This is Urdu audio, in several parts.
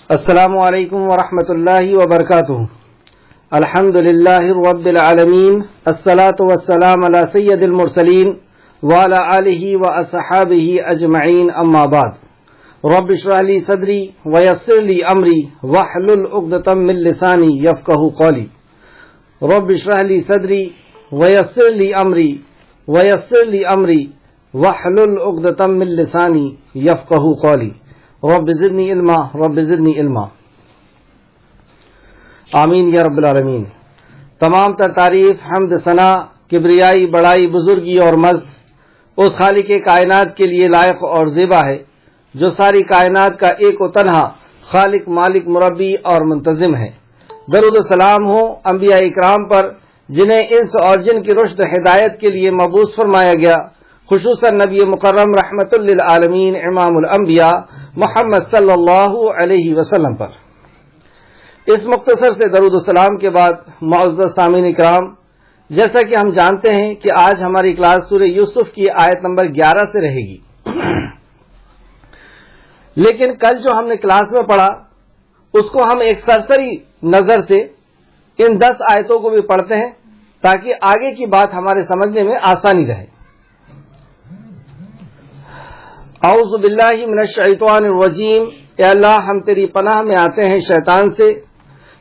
السلام علیکم ورحمۃ اللہ وبرکاتہ. الحمد للہ رب العالمین، الصلاۃ والسلام علی سید المرسلین وعلی آلہ واصحابہ اجمعین، اما بعد. رب اشرح لی صدری ویسر لی امری واحلل عقدۃ من لسانی یفقہوا قولی. رب اشرح لی صدری ویسر لی امری واحلل عقدۃ من لسانی یفقہوا قولی. رب زدنی علما. آمین یا رب العالمین. تمام تر تعریف، حمد، ثنا، کبریائی، بڑائی، بزرگی اور مجد اس خالق کائنات کے لیے لائق اور زیبا ہے جو ساری کائنات کا ایک و تنہا خالق، مالک، مربی اور منتظم ہے. درود و سلام ہو انبیاء اکرام پر جنہیں انس اور جن کی رشد ہدایت کے لیے مبعوث فرمایا گیا، خصوصاً نبی مکرم رحمت للعالمین امام الانبیاء محمد صلی اللہ علیہ وسلم پر. اس مختصر سے درود و سلام کے بعد معزز سامعین اکرام، جیسا کہ ہم جانتے ہیں کہ آج ہماری کلاس سورہ یوسف کی آیت نمبر 11 سے رہے گی. لیکن کل جو ہم نے کلاس میں پڑھا اس کو ہم ایک سرسری نظر سے ان 10 آیتوں کو بھی پڑھتے ہیں تاکہ آگے کی بات ہمارے سمجھنے میں آسانی رہے. اعوذ باللہ من الشیطان الرجیم. اے اللہ، ہم تیری پناہ میں آتے ہیں شیطان سے.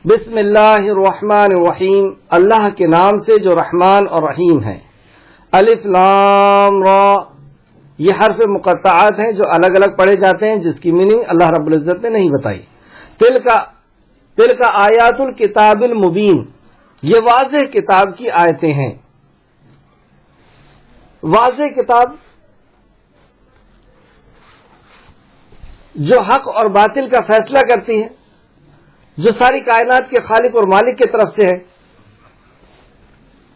بسم اللہ الرحمن الرحیم، اللہ کے نام سے جو رحمان اور رحیم ہے. الف لام را، یہ حرف مقطعات ہیں جو الگ الگ پڑھے جاتے ہیں، جس کی میننگ اللہ رب العزت نے نہیں بتائی. تلک آیات الکتاب المبین، یہ واضح کتاب کی آیتیں ہیں. واضح کتاب جو حق اور باطل کا فیصلہ کرتی ہے، جو ساری کائنات کے خالق اور مالک کی طرف سے ہے،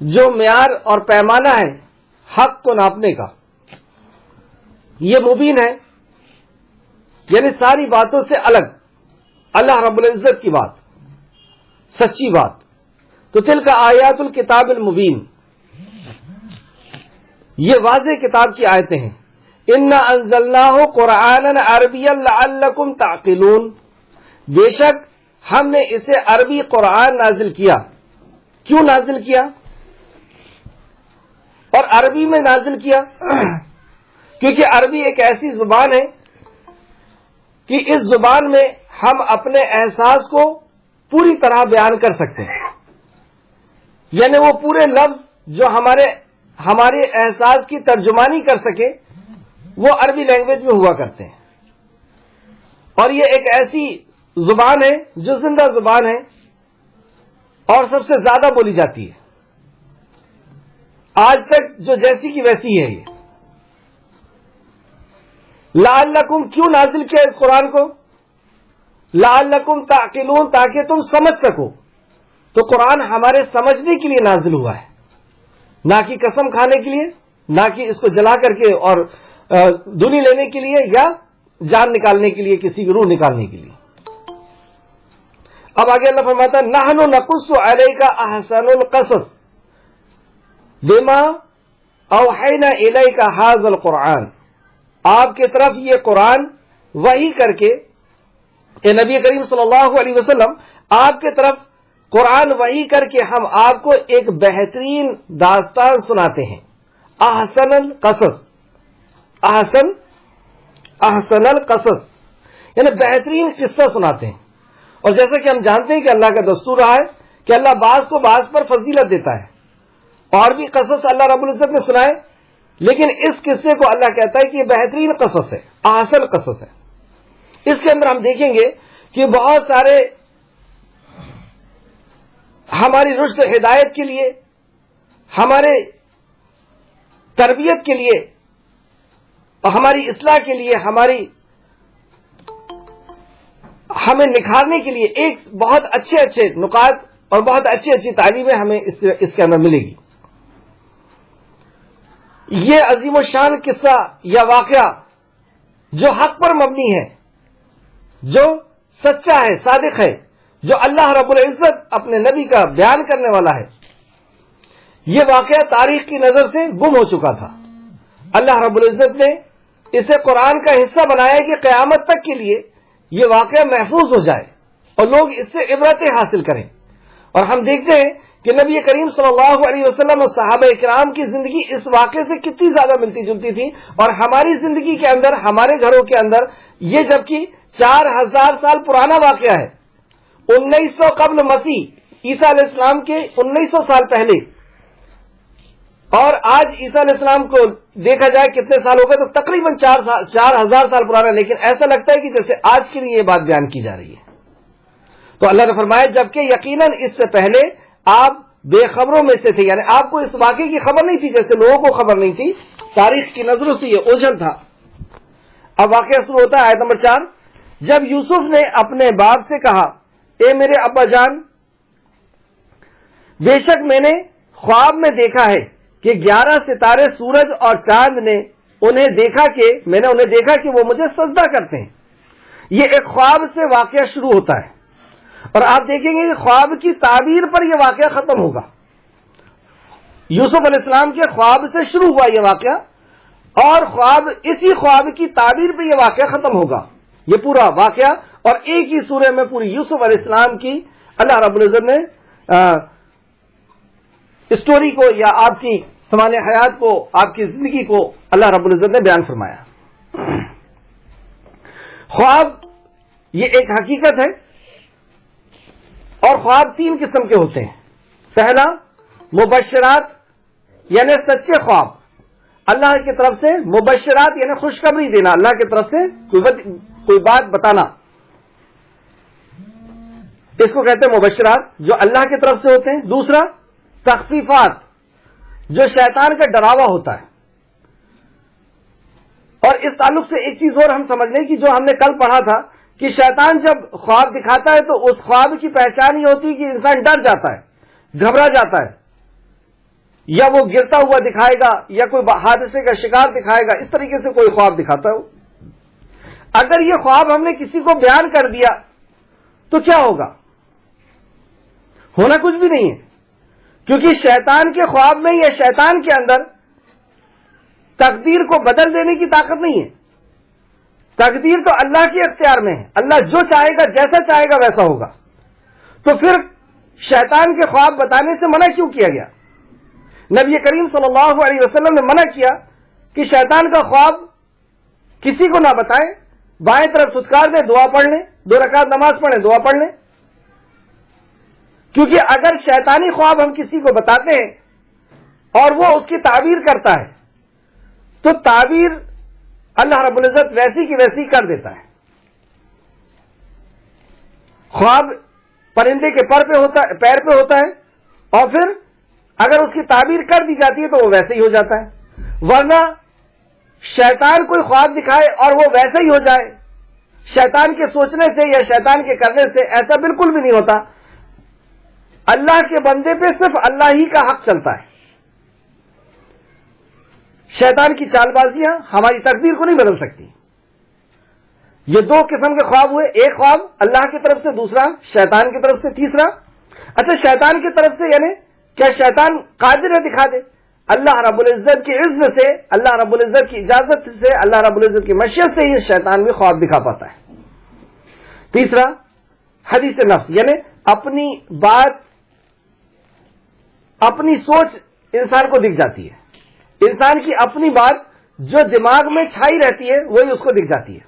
جو معیار اور پیمانہ ہے حق کو ناپنے کا، یہ مبین ہے، یعنی ساری باتوں سے الگ اللہ رب العزت کی بات، سچی بات. تو تلک آیات الکتاب المبین، یہ واضح کتاب کی آیتیں ہیں. انا انزلناہ قرآنا عربیا لعلکم تعقلون، بے شک ہم نے اسے عربی قرآن نازل کیا. کیوں نازل کیا اور عربی میں نازل کیا؟ کیونکہ عربی ایک ایسی زبان ہے کہ اس زبان میں ہم اپنے احساس کو پوری طرح بیان کر سکتے ہیں. یعنی وہ پورے لفظ جو ہمارے احساس کی ترجمانی کر سکے وہ عربی لینگویج میں ہوا کرتے ہیں. اور یہ ایک ایسی زبان ہے جو زندہ زبان ہے اور سب سے زیادہ بولی جاتی ہے آج تک، جو جیسی کی ویسی ہے. یہ لعلکم، کیوں نازل کیا اس قرآن کو؟ لعلکم تعقلون، تاکہ تم سمجھ سکو. تو قرآن ہمارے سمجھنے کے لیے نازل ہوا ہے، نہ کہ قسم کھانے کے لیے، نہ کہ اس کو جلا کر کے اور دھنی لینے کے لیے یا جان نکالنے کے لیے، کسی کی روح نکالنے کے لیے. اب آگے اللہ فرماتا ہے نحن نقص علیک احسن القصص بما اوحینا الیک ھذا القرآن، آپ کی طرف یہ قرآن وحی کر کے، اے نبی کریم صلی اللہ علیہ وسلم، آپ کی طرف قرآن وحی کر کے ہم آپ کو ایک بہترین داستان سناتے ہیں. احسن القصص، احسن القصص یعنی بہترین قصہ سناتے ہیں. اور جیسا کہ ہم جانتے ہیں کہ اللہ کا دستور رہا ہے کہ اللہ بعض کو بعض پر فضیلت دیتا ہے، اور بھی قصص اللہ رب العزت نے سنائے، لیکن اس قصے کو اللہ کہتا ہے کہ یہ بہترین قصص ہے، احسن قصص ہے. اس کے اندر ہم دیکھیں گے کہ بہت سارے ہماری رشد ہدایت کے لیے، ہمارے تربیت کے لیے اور ہماری اصلاح کے لیے، ہمیں نکھارنے کے لیے ایک بہت اچھے نکات اور بہت اچھی تعلیمیں ہمیں اس کے اندر ملے گی. یہ عظیم الشان قصہ یا واقعہ جو حق پر مبنی ہے، جو سچا ہے، صادق ہے، جو اللہ رب العزت اپنے نبی کا بیان کرنے والا ہے، یہ واقعہ تاریخ کی نظر سے گم ہو چکا تھا. اللہ رب العزت نے اسے قرآن کا حصہ بنایا کہ قیامت تک کے لیے یہ واقعہ محفوظ ہو جائے اور لوگ اس سے عبرتیں حاصل کریں. اور ہم دیکھتے ہیں کہ نبی کریم صلی اللہ علیہ وسلم اور صحابہ کرام کی زندگی اس واقعے سے کتنی زیادہ ملتی جلتی تھی، اور ہماری زندگی کے اندر، ہمارے گھروں کے اندر یہ جبکہ 4000 سال پرانا واقعہ ہے. 1900 قبل مسیح، عیسیٰ علیہ السلام کے 1900 سال پہلے، اور آج عیسیٰ علیہ السلام کو دیکھا جائے کتنے سال ہو گئے تو تقریباً 4000 سال پرانا، لیکن ایسا لگتا ہے کہ جیسے آج کے لیے یہ بات بیان کی جا رہی ہے. تو اللہ نے فرمایا جبکہ یقیناً اس سے پہلے آپ بے خبروں میں سے تھے، یعنی آپ کو اس واقعے کی خبر نہیں تھی جیسے لوگوں کو خبر نہیں تھی، تاریخ کی نظروں سے یہ اوجھل تھا. اب واقعہ شروع ہوتا ہے آیت نمبر 4. جب یوسف نے اپنے باپ سے کہا اے میرے ابا جان، بے شک میں نے خواب میں دیکھا ہے کہ 11 ستارے سورج اور چاند نے انہیں دیکھا کہ وہ مجھے سجدہ کرتے ہیں. یہ ایک خواب سے واقعہ شروع ہوتا ہے، اور آپ دیکھیں گے کہ خواب کی تعبیر پر یہ واقعہ ختم ہوگا. یوسف علیہ السلام کے خواب سے شروع ہوا یہ واقعہ، اور اسی خواب کی تعبیر پہ یہ واقعہ ختم ہوگا. یہ پورا واقعہ اور ایک ہی سورہ میں پوری یوسف علیہ السلام کی اللہ رب العزت نے اسٹوری کو یا آپ کی سمان حیات کو، آپ کی زندگی کو اللہ رب العزت نے بیان فرمایا. خواب یہ ایک حقیقت ہے، اور خواب 3 قسم کے ہوتے ہیں. پہلا مبشرات یعنی سچے خواب، اللہ کی طرف سے. مبشرات یعنی خوشخبری دینا، اللہ کی طرف سے کوئی بات بتانا، اس کو کہتے ہیں مبشرات جو اللہ کی طرف سے ہوتے ہیں. دوسرا تخفیفات جو شیطان کا ڈراوا ہوتا ہے. اور اس تعلق سے ایک چیز اور ہم سمجھ لیں کہ جو ہم نے کل پڑھا تھا کہ شیطان جب خواب دکھاتا ہے تو اس خواب کی پہچان یہ ہوتی ہے کہ انسان ڈر جاتا ہے، گھبرا جاتا ہے، یا وہ گرتا ہوا دکھائے گا یا کوئی حادثے کا شکار دکھائے گا، اس طریقے سے کوئی خواب دکھاتا ہے. اگر یہ خواب ہم نے کسی کو بیان کر دیا تو کیا ہوگا؟ ہونا کچھ بھی نہیں ہے، کیونکہ شیطان کے خواب میں یا شیطان کے اندر تقدیر کو بدل دینے کی طاقت نہیں ہے. تقدیر تو اللہ کے اختیار میں ہے، اللہ جو چاہے گا جیسا چاہے گا ویسا ہوگا. تو پھر شیطان کے خواب بتانے سے منع کیوں کیا گیا؟ نبی کریم صلی اللہ علیہ وسلم نے منع کیا کہ شیطان کا خواب کسی کو نہ بتائیں، بائیں طرف سدکار دیں، دعا پڑھ لیں، 2 رکعت نماز پڑھیں، دعا پڑھ لیں. کیونکہ اگر شیطانی خواب ہم کسی کو بتاتے ہیں اور وہ اس کی تعبیر کرتا ہے تو تعبیر اللہ رب العزت ویسی کی ویسی کر دیتا ہے. خواب پرندے کے پیر پہ ہوتا ہے، اور پھر اگر اس کی تعبیر کر دی جاتی ہے تو وہ ویسے ہی ہو جاتا ہے. ورنہ شیطان کوئی خواب دکھائے اور وہ ویسے ہی ہو جائے، شیطان کے سوچنے سے یا شیطان کے کرنے سے ایسا بالکل بھی نہیں ہوتا. اللہ کے بندے پہ صرف اللہ ہی کا حق چلتا ہے. شیطان کی چال بازیاں ہماری تقدیر کو نہیں بدل سکتی. یہ 2 قسم کے خواب ہوئے، ایک خواب اللہ کی طرف سے، دوسرا شیطان کی طرف سے. تیسرا اچھا شیطان کی طرف سے یعنی کیا شیطان قادر ہے دکھا دے؟ اللہ رب العزت کی عزت سے، اللہ رب العزت کی اجازت سے، اللہ رب العزت کی مشیت سے یہ شیطان بھی خواب دکھا پاتا ہے. تیسرا حدیث نفس یعنی اپنی بات، اپنی سوچ انسان کو دکھ جاتی ہے. انسان کی اپنی بات جو دماغ میں چھائی رہتی ہے وہی اس کو دکھ جاتی ہے.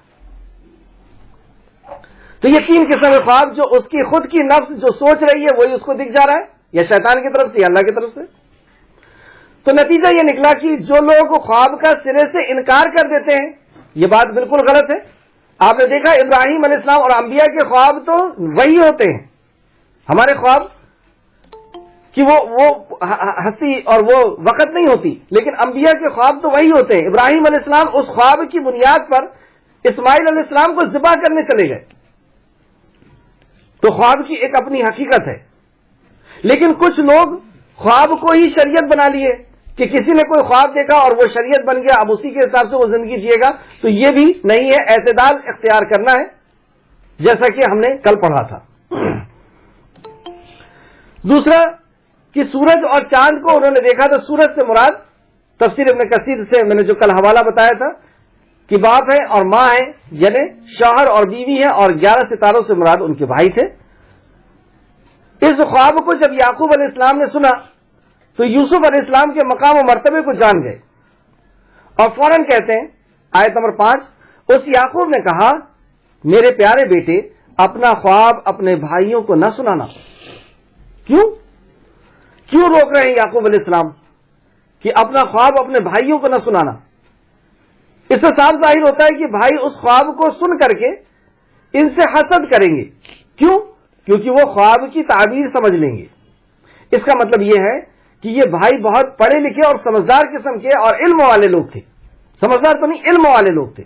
تو یہ 3 قسم کے خواب جو اس کی خود کی نفس جو سوچ رہی ہے وہی اس کو دکھ جا رہا ہے، یا شیطان کی طرف سے یا اللہ کی طرف سے. تو نتیجہ یہ نکلا کہ جو لوگ خواب کا سرے سے انکار کر دیتے ہیں یہ بات بالکل غلط ہے. آپ نے دیکھا ابراہیم علیہ السلام اور انبیاء کے خواب تو وہی ہوتے ہیں. ہمارے خواب کہ وہ ہستی اور وہ وقت نہیں ہوتی، لیکن انبیاء کے خواب تو وہی ہوتے ہیں. ابراہیم علیہ السلام اس خواب کی بنیاد پر اسماعیل علیہ السلام کو ذبح کرنے چلے گئے. تو خواب کی ایک اپنی حقیقت ہے، لیکن کچھ لوگ خواب کو ہی شریعت بنا لیے کہ کسی نے کوئی خواب دیکھا اور وہ شریعت بن گیا، اب اسی کے حساب سے وہ زندگی جیے گا. تو یہ بھی نہیں ہے، اعتدال اختیار کرنا ہے جیسا کہ ہم نے کل پڑھا تھا. دوسرا کہ سورج اور چاند کو انہوں نے دیکھا، تو سورج سے مراد تفسیر ابن کثیر سے میں نے جو کل حوالہ بتایا تھا کہ باپ ہے اور ماں ہے، یعنی شوہر اور بیوی ہے، اور 11 ستاروں سے مراد ان کے بھائی تھے۔ اس خواب کو جب یعقوب علیہ السلام نے سنا تو یوسف علیہ السلام کے مقام و مرتبے کو جان گئے اور فوراً کہتے ہیں آیت نمبر 5، اس یعقوب نے کہا میرے پیارے بیٹے اپنا خواب اپنے بھائیوں کو نہ سنانا۔ کیوں روک رہے ہیں یعقوب علیہ السلام کہ اپنا خواب اپنے بھائیوں کو نہ سنانا؟ اس سے صاف ظاہر ہوتا ہے کہ بھائی اس خواب کو سن کر کے ان سے حسد کریں گے۔ کیونکہ وہ خواب کی تعبیر سمجھ لیں گے۔ اس کا مطلب یہ ہے کہ یہ بھائی بہت پڑھے لکھے اور سمجھدار قسم کے اور علم والے لوگ تھے، سمجھدار تو نہیں، علم والے لوگ تھے،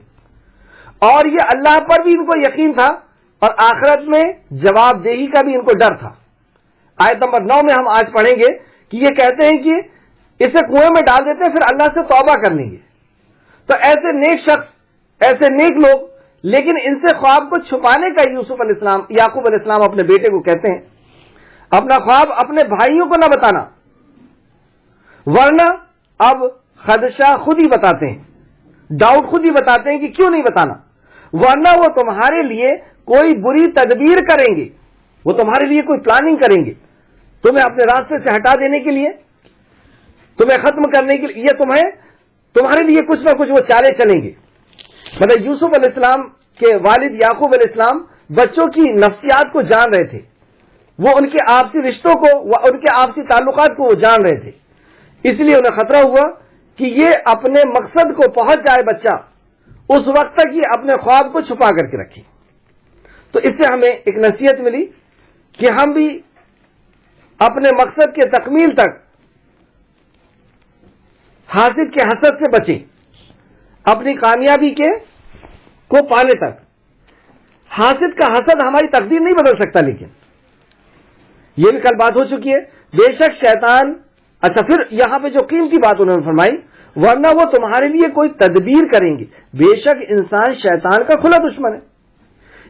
اور یہ اللہ پر بھی ان کو یقین تھا اور آخرت میں جواب دہی کا بھی ان کو ڈر تھا۔ آیت نمبر 9 میں ہم آج پڑھیں گے کہ یہ کہتے ہیں کہ اسے کنویں میں ڈال دیتے ہیں پھر اللہ سے توبہ کر لیں گے۔ تو ایسے نیک شخص، ایسے نیک لوگ، لیکن ان سے خواب کو چھپانے کا یعقوب علیہ السلام اپنے بیٹے کو کہتے ہیں اپنا خواب اپنے بھائیوں کو نہ بتانا، ورنہ اب خدشہ خود ہی بتاتے ہیں، ڈاؤٹ خود ہی بتاتے ہیں کہ کیوں نہیں بتانا، ورنہ وہ تمہارے لیے کوئی بری تدبیر کریں گے، وہ تمہارے لیے کوئی پلاننگ کریں گے، تمہیں اپنے راستے سے ہٹا دینے کے لیے، تمہیں ختم کرنے کے لیے، یہ تمہارے لیے کچھ نہ کچھ وہ چالیں چلیں گے۔ مطلب یوسف علیہ السلام کے والد یعقوب علیہ السلام بچوں کی نفسیات کو جان رہے تھے، وہ ان کے آپسی رشتوں کو، ان کے آپسی تعلقات کو وہ جان رہے تھے، اس لیے انہیں خطرہ ہوا کہ یہ اپنے مقصد کو پہنچ جائے بچہ، اس وقت تک یہ اپنے خواب کو چھپا کر کے رکھے۔ تو اس سے ہمیں ایک نصیحت ملی کہ ہم بھی اپنے مقصد کے تکمیل تک حاسد کے حسد سے بچیں، اپنی کامیابی کو پانے تک۔ حاسد کا حسد ہماری تقدیر نہیں بدل سکتا، لیکن یہ بھی کل بات ہو چکی ہے، بے شک شیطان، اچھا پھر یہاں پہ جو قیمتی بات انہوں نے فرمائی، ورنہ وہ تمہارے لیے کوئی تدبیر کریں گے، بے شک انسان شیطان کا کھلا دشمن ہے۔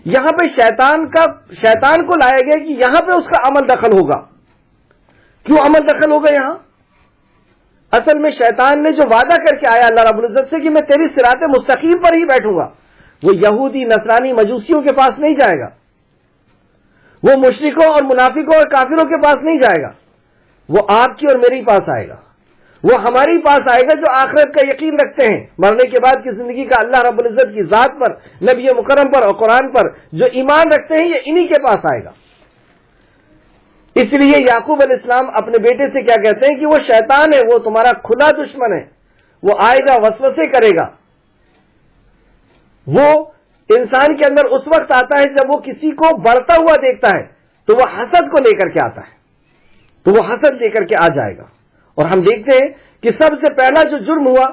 یہاں پہ شیطان کو لایا گیا کہ یہاں پہ اس کا عمل دخل ہوگا۔ کیوں عمل دخل ہوگا یہاں؟ اصل میں شیطان نے جو وعدہ کر کے آیا اللہ رب العزت سے کہ میں تیری صراط مستقیم پر ہی بیٹھوں گا، وہ یہودی، نصرانی، مجوسیوں کے پاس نہیں جائے گا، وہ مشرکوں اور منافقوں اور کافروں کے پاس نہیں جائے گا، وہ آپ کی اور میرے پاس آئے گا، وہ ہمارے پاس آئے گا جو آخرت کا یقین رکھتے ہیں، مرنے کے بعد کی زندگی کا اللہ رب العزت کی ذات پر، نبی مکرم پر اور قرآن پر جو ایمان رکھتے ہیں، یہ انہی کے پاس آئے گا۔ اس لیے یعقوب علیہ السلام اپنے بیٹے سے کیا کہتے ہیں کہ وہ شیطان ہے، وہ تمہارا کھلا دشمن ہے، وہ آئے گا، وسوسے کرے گا۔ وہ انسان کے اندر اس وقت آتا ہے جب وہ کسی کو بڑھتا ہوا دیکھتا ہے تو وہ حسد کو لے کر کے آتا ہے، تو وہ حسد لے کر کے آ جائے گا۔ اور ہم دیکھتے ہیں کہ سب سے پہلا جو جرم ہوا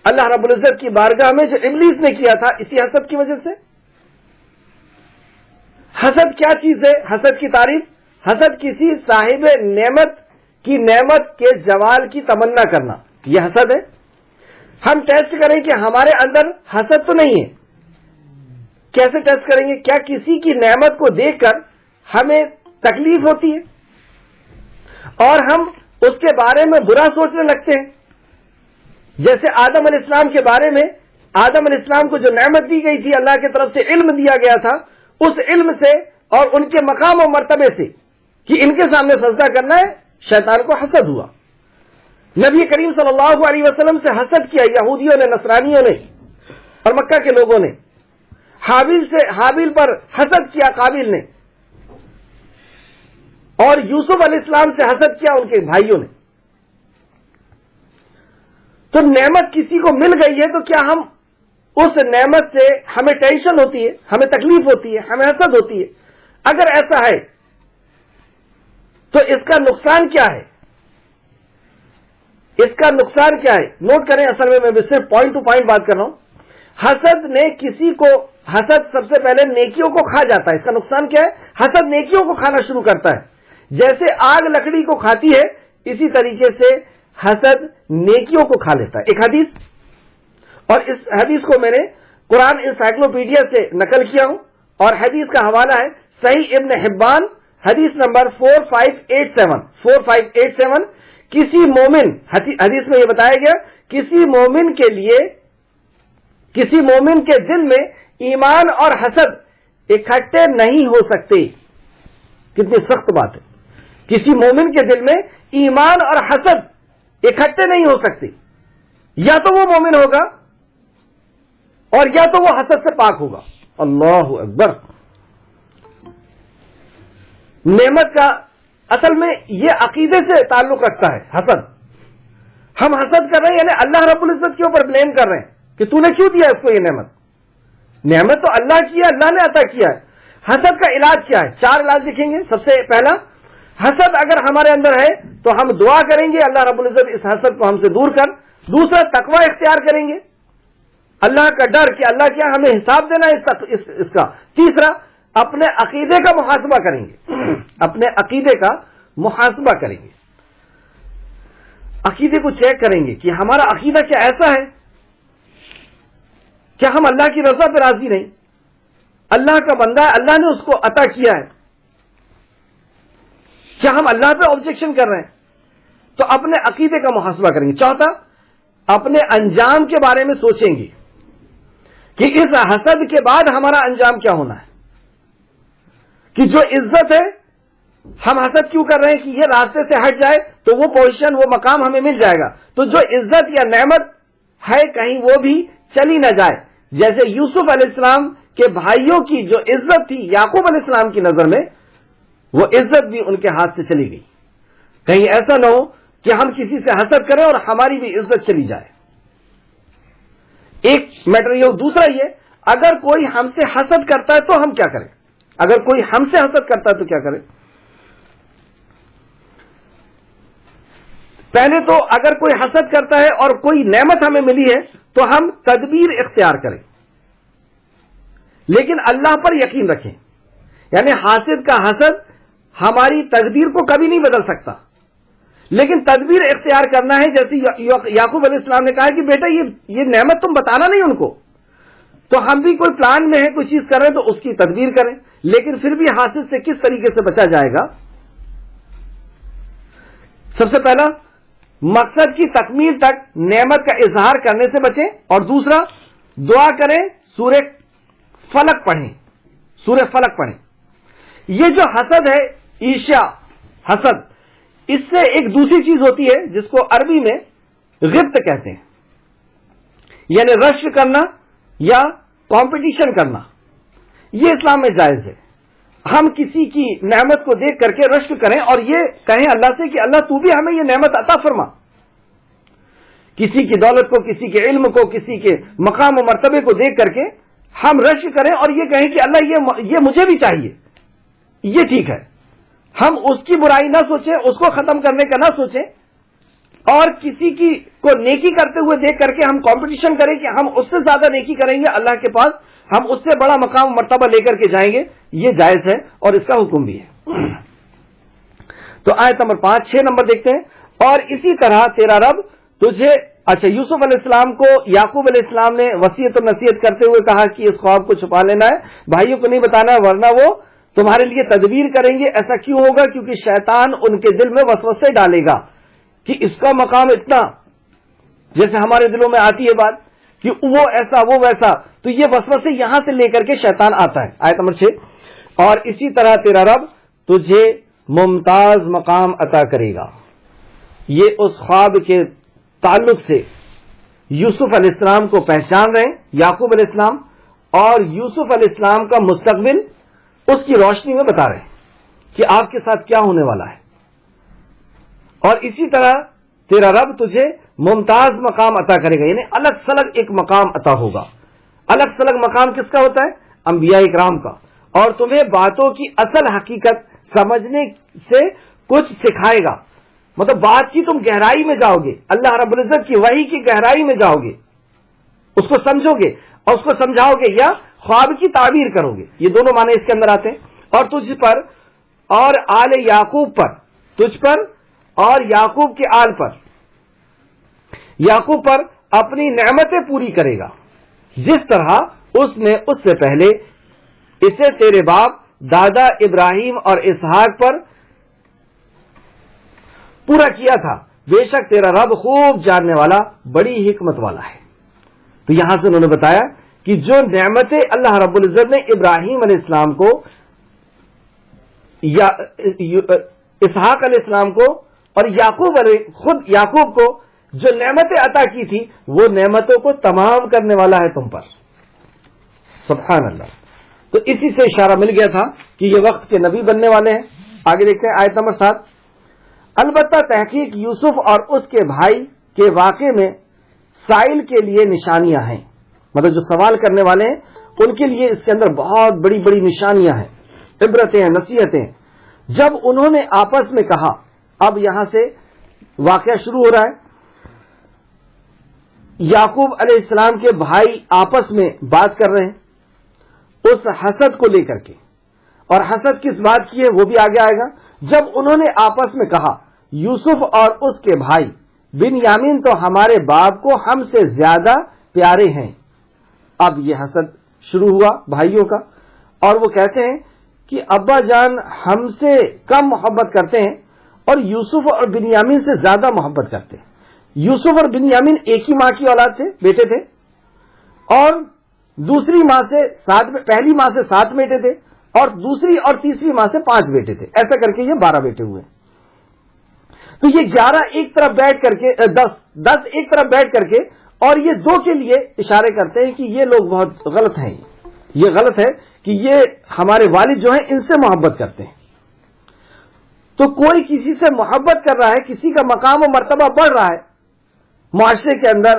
اللہ رب العزت کی بارگاہ میں جو ابلیس نے کیا تھا، اسی حسد کی وجہ سے۔ حسد کیا چیز ہے؟ حسد کی تعریف، حسد کسی صاحب نعمت کی نعمت کے زوال کی تمنا کرنا، یہ حسد ہے۔ ہم ٹیسٹ کریں کہ ہمارے اندر حسد تو نہیں ہے، کیسے ٹیسٹ کریں گے؟ کیا کسی کی نعمت کو دیکھ کر ہمیں تکلیف ہوتی ہے اور ہم اس کے بارے میں برا سوچنے لگتے ہیں؟ جیسے آدم علیہ السلام کے بارے میں، آدم علیہ السلام کو جو نعمت دی گئی تھی، اللہ کی طرف سے علم دیا گیا تھا، اس علم سے اور ان کے مقام و مرتبے سے کہ ان کے سامنے سجدہ کرنا ہے، شیطان کو حسد ہوا۔ نبی کریم صلی اللہ علیہ وسلم سے حسد کیا یہودیوں نے، نصرانیوں نے اور مکہ کے لوگوں نے۔ حابیل پر حسد کیا قابیل نے، اور یوسف علیہ السلام سے حسد کیا ان کے بھائیوں نے۔ تو نعمت کسی کو مل گئی ہے تو کیا ہم اس نعمت سے ہمیں ٹینشن ہوتی ہے، ہمیں تکلیف ہوتی ہے، ہمیں حسد ہوتی ہے؟ اگر ایسا ہے تو اس کا نقصان کیا ہے؟ اس کا نقصان کیا ہے؟ نوٹ کریں، اصل میں صرف پوائنٹ ٹو پوائنٹ بات کر رہا ہوں۔ حسد نے کسی کو، حسد سب سے پہلے نیکیوں کو کھا جاتا ہے۔ اس کا نقصان کیا ہے؟ حسد نیکیوں کو کھانا شروع کرتا ہے، جیسے آگ لکڑی کو کھاتی ہے، اسی طریقے سے حسد نیکیوں کو کھا لیتا ہے۔ ایک حدیث، اور اس حدیث کو میں نے قرآن انسائکلوپیڈیا سے نقل کیا ہوں، اور حدیث کا حوالہ ہے صحیح ابن حبان، حدیث نمبر 4587۔ کسی مومن، حدیث میں یہ بتایا گیا، کسی مومن کے لیے کسی مومن کے دل میں ایمان اور حسد اکٹھے نہیں ہو سکتے. کتنی سخت بات ہے. کسی مومن کے دل میں ایمان اور حسد اکٹھے نہیں ہو سکتے. یا تو وہ مومن ہوگا اور یا تو وہ حسد سے پاک ہوگا. اللہ اکبر. نعمت کا اصل میں یہ عقیدے سے تعلق رکھتا ہے. حسد ہم حسد کر رہے ہیں یعنی اللہ رب العزت کے اوپر بلیم کر رہے ہیں کہ تو نے کیوں دیا اس کو یہ نعمت. نعمت تو اللہ کی ہے, اللہ نے عطا کیا ہے. حسد کا علاج کیا ہے؟ 4 علاج لکھیں گے. سب سے پہلا, حسد اگر ہمارے اندر ہے تو ہم دعا کریں گے اللہ رب العزت اس حسد کو ہم سے دور کر. دوسرا, تقوی اختیار کریں گے, اللہ کا ڈر کہ اللہ کیا ہمیں حساب دینا ہے اس کا. تیسرا, اپنے عقیدے کا محاسبہ کریں گے. اپنے عقیدے کا محاسبہ کریں گے, عقیدے کو چیک کریں گے کہ ہمارا عقیدہ کیا ایسا ہے, کیا ہم اللہ کی رضا پہ راضی نہیں, اللہ کا بندہ ہے, اللہ نے اس کو عطا کیا ہے, کیا ہم اللہ پہ آبجیکشن کر رہے ہیں. تو اپنے عقیدے کا محاسبہ کریں گے. چوتھا, اپنے انجام کے بارے میں سوچیں گے کہ اس حسد کے بعد ہمارا انجام کیا ہونا ہے. کہ جو عزت ہے ہم حسد کیوں کر رہے ہیں کہ یہ راستے سے ہٹ جائے تو وہ پوزیشن وہ مقام ہمیں مل جائے گا. تو جو عزت یا نعمت ہے کہیں وہ بھی چلی نہ جائے. جیسے یوسف علیہ السلام کے بھائیوں کی جو عزت تھی یعقوب علیہ السلام کی نظر میں, وہ عزت بھی ان کے ہاتھ سے چلی گئی. کہیں ایسا نہ ہو کہ ہم کسی سے حسد کریں اور ہماری بھی عزت چلی جائے. ایک میٹر یہ. دوسرا یہ, اگر کوئی ہم سے حسد کرتا ہے تو ہم کیا کریں. اگر کوئی ہم سے حسد کرتا ہے تو کیا کریں. پہلے تو اگر کوئی حسد کرتا ہے اور کوئی نعمت ہمیں ملی ہے تو ہم تدبیر اختیار کریں, لیکن اللہ پر یقین رکھیں. یعنی حاسد کا حسد ہماری تقدیر کو کبھی نہیں بدل سکتا, لیکن تدبیر اختیار کرنا ہے. جیسے یعقوب علیہ السلام نے کہا کہ بیٹا یہ نعمت تم بتانا نہیں ان کو, تو ہم بھی کوئی پلان میں ہے کوئی چیز کر رہے ہیں تو اس کی تدبیر کریں. لیکن پھر بھی حاسد سے کس طریقے سے بچا جائے گا. سب سے پہلا, مقصد کی تکمیل تک نعمت کا اظہار کرنے سے بچیں. اور دوسرا, دعا کریں, سورہ فلق پڑھیں. سورہ فلق پڑھیں. یہ جو حسد ہے, عیشا حسد, اس سے ایک دوسری چیز ہوتی ہے جس کو عربی میں غبط کہتے ہیں, یعنی رشک کرنا یا کمپٹیشن کرنا. یہ اسلام میں جائز ہے. ہم کسی کی نعمت کو دیکھ کر کے رشک کریں اور یہ کہیں اللہ سے کہ اللہ تو بھی ہمیں یہ نعمت عطا فرما. کسی کی دولت کو, کسی کے علم کو, کسی کے مقام و مرتبے کو دیکھ کر کے ہم رشک کریں اور یہ کہیں کہ اللہ یہ مجھے بھی چاہیے. یہ ٹھیک ہے. ہم اس کی برائی نہ سوچیں, اس کو ختم کرنے کا نہ سوچیں, اور کسی کی کو نیکی کرتے ہوئے دیکھ کر کے ہم کمپٹیشن کریں کہ ہم اس سے زیادہ نیکی کریں گے اللہ کے پاس, ہم اس سے بڑا مقام مرتبہ لے کر کے جائیں گے. یہ جائز ہے اور اس کا حکم بھی ہے. تو آیت نمبر 5, 6 نمبر دیکھتے ہیں. اور اسی طرح تیرا رب تجھے, اچھا, یوسف علیہ السلام کو یعقوب علیہ السلام نے وصیت و نصیحت کرتے ہوئے کہا کہ اس خواب کو چھپا لینا ہے, بھائیوں کو نہیں بتانا ہے, ورنہ وہ تمہارے لیے تدبیر کریں گے. ایسا کیوں ہوگا؟ کیونکہ شیطان ان کے دل میں وسوسے ڈالے گا کہ اس کا مقام اتنا, جیسے ہمارے دلوں میں آتی ہے بات کہ وہ ایسا وہ ویسا, تو یہ وسوسے یہاں سے لے کر کے شیطان آتا ہے. آیت نمبر 6, اور اسی طرح تیرا رب تجھے ممتاز مقام عطا کرے گا. یہ اس خواب کے تعلق سے یوسف علیہ السلام کو پہچان رہے ہیں, یعقوب علیہ السلام, اور یوسف علیہ السلام کا مستقبل اس کی روشنی میں بتا رہے ہیں کہ آپ کے ساتھ کیا ہونے والا ہے. اور اسی طرح تیرا رب تجھے ممتاز مقام عطا کرے گا, یعنی الگ سلگ ایک مقام عطا ہوگا. الگ سلگ مقام کس کا ہوتا ہے؟ انبیاء کرام کا. اور تمہیں باتوں کی اصل حقیقت سمجھنے سے کچھ سکھائے گا. مطلب بات کی تم گہرائی میں جاؤ گے, اللہ رب العزت کی وحی کی گہرائی میں جاؤ گے, اس کو سمجھو گے اور اس کو سمجھاؤ گے, یا خواب کی تعبیر کرو گے. یہ دونوں معنی اس کے اندر آتے ہیں. اور تجھ پر اور آل یعقوب پر, تجھ پر اور یعقوب کے آل پر, یعقوب پر اپنی نعمتیں پوری کرے گا جس طرح اس نے اس سے پہلے اسے تیرے باپ دادا ابراہیم اور اسحاق پر پورا کیا تھا. بے شک تیرا رب خوب جاننے والا, بڑی حکمت والا ہے. تو یہاں سے انہوں نے بتایا کہ جو نعمتیں اللہ رب العزت نے ابراہیم علیہ السلام کو یا اسحاق علیہ السلام کو اور خود یعقوب کو جو نعمتیں عطا کی تھی، وہ نعمتوں کو تمام کرنے والا ہے تم پر. سبحان اللہ. تو اسی سے اشارہ مل گیا تھا کہ یہ وقت کے نبی بننے والے ہیں. آگے دیکھتے ہیں آیت نمبر 7. البتہ تحقیق یوسف اور اس کے بھائی کے واقعے میں سائل کے لیے نشانیاں ہیں. مطلب جو سوال کرنے والے ہیں ان کے لیے اس کے اندر بہت بڑی بڑی نشانیاں ہیں، عبرتیں ہیں، نصیحتیں. جب انہوں نے آپس میں کہا، اب یہاں سے واقعہ شروع ہو رہا ہے. یعقوب علیہ السلام کے بھائی آپس میں بات کر رہے ہیں اس حسد کو لے کر کے، اور حسد کس بات کی ہے وہ بھی آگے آئے گا. جب انہوں نے آپس میں کہا یوسف اور اس کے بھائی بنیامین تو ہمارے باپ کو ہم سے زیادہ پیارے ہیں. اب یہ حسد شروع ہوا بھائیوں کا، اور وہ کہتے ہیں کہ ابا جان ہم سے کم محبت کرتے ہیں اور یوسف اور بنیامین سے زیادہ محبت کرتے ہیں. یوسف اور بنیامین ایک ہی ماں کی اولاد تھے، بیٹے تھے، اور دوسری ماں سے پہلی ماں سے 7 بیٹے تھے، اور دوسری اور تیسری ماں سے 5 بیٹے تھے. ایسا کر کے یہ 12 بیٹے ہوئے. تو یہ 11 ایک طرف بیٹھ کر کے 10 ایک طرف بیٹھ کر کے، اور یہ 2 کے لیے اشارے کرتے ہیں کہ یہ لوگ بہت غلط ہیں. یہ غلط ہے کہ یہ ہمارے والد جو ہیں ان سے محبت کرتے ہیں. تو کوئی کسی سے محبت کر رہا ہے، کسی کا مقام و مرتبہ بڑھ رہا ہے معاشرے کے اندر،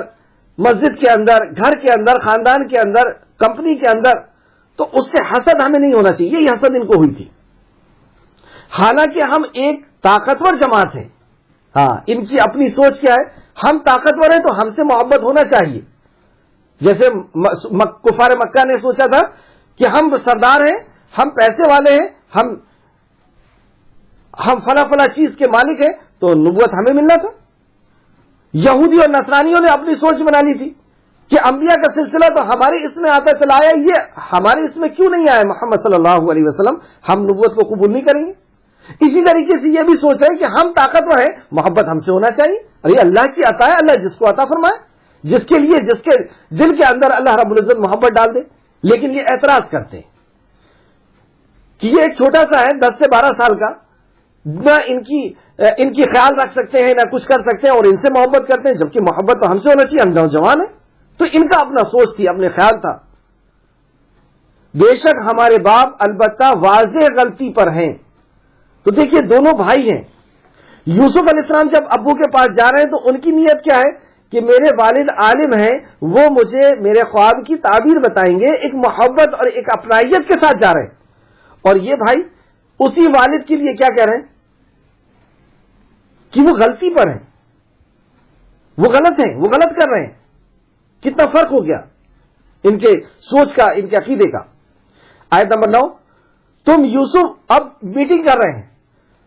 مسجد کے اندر، گھر کے اندر، خاندان کے اندر، کمپنی کے اندر، تو اس سے حسد ہمیں نہیں ہونا چاہیے. یہی حسد ان کو ہوئی تھی. حالانکہ ہم ایک طاقتور جماعت ہیں. ہاں، ان کی اپنی سوچ کیا ہے؟ ہم طاقتور ہیں تو ہم سے محبت ہونا چاہیے. جیسے کفار مکہ نے سوچا تھا کہ ہم سردار ہیں، ہم پیسے والے ہیں، ہم فلاں چیز کے مالک ہیں، تو نبوت ہمیں ملنا تھا. یہودی اور نصرانیوں نے اپنی سوچ بنا لی تھی کہ انبیاء کا سلسلہ تو ہمارے اس میں آتا چلا آیا، یہ ہمارے اس میں کیوں نہیں آیا محمد صلی اللہ علیہ وسلم، ہم نبوت کو قبول نہیں کریں گے. اسی طریقے سے یہ بھی سوچ ہے کہ ہم طاقتور ہیں، محبت ہم سے ہونا چاہیے. ارے اللہ کی عطا ہے، اللہ جس کو عطا فرمائے، جس کے لیے جس کے دل کے اندر اللہ رب العزت محبت ڈال دے. لیکن یہ اعتراض کرتے ہیں کہ یہ ایک چھوٹا سا ہے 10 سے 12 سال کا، نہ ان کی خیال رکھ سکتے ہیں، نہ کچھ کر سکتے ہیں، اور ان سے محبت کرتے ہیں، جبکہ محبت تو ہم سے ہونا چاہیے، ہم نوجوان ہیں. تو ان کا اپنا سوچ تھی، اپنے خیال تھا. بے شک ہمارے باپ البتہ واضح غلطی پر ہیں. تو دیکھیے دونوں بھائی ہیں. یوسف علیہ السلام جب ابو کے پاس جا رہے ہیں تو ان کی نیت کیا ہے کہ میرے والد عالم ہیں، وہ مجھے میرے خواب کی تعبیر بتائیں گے. ایک محبت اور ایک اپنائیت کے ساتھ جا رہے ہیں. اور یہ بھائی اسی والد کے لیے کیا کہہ رہے ہیں کہ وہ غلطی پر ہیں، وہ غلط ہیں، وہ غلط کر رہے ہیں. کتنا فرق ہو گیا ان کے سوچ کا، ان کے عقیدے کا. آیت نمبر 9. تم یوسف اب میٹنگ کر رہے ہیں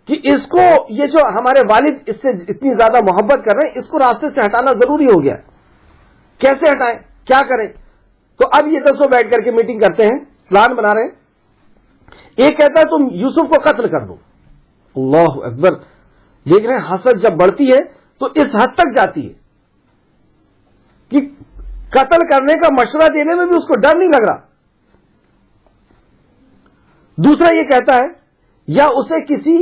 کہ اس کو، یہ جو ہمارے والد اس سے اتنی زیادہ محبت کر رہے ہیں، اس کو راستے سے ہٹانا ضروری ہو گیا. کیسے ہٹائیں، کیا کریں؟ تو اب یہ 10 بیٹھ کر کے میٹنگ کرتے ہیں، پلان بنا رہے ہیں. ایک کہتا ہے تم یوسف کو قتل کر دو. اللہ اکبر. دیکھ رہے ہیں حسد جب بڑھتی ہے تو اس حد تک جاتی ہے کہ قتل کرنے کا مشورہ دینے میں بھی اس کو ڈر نہیں لگ رہا. دوسرا یہ کہتا ہے یا اسے کسی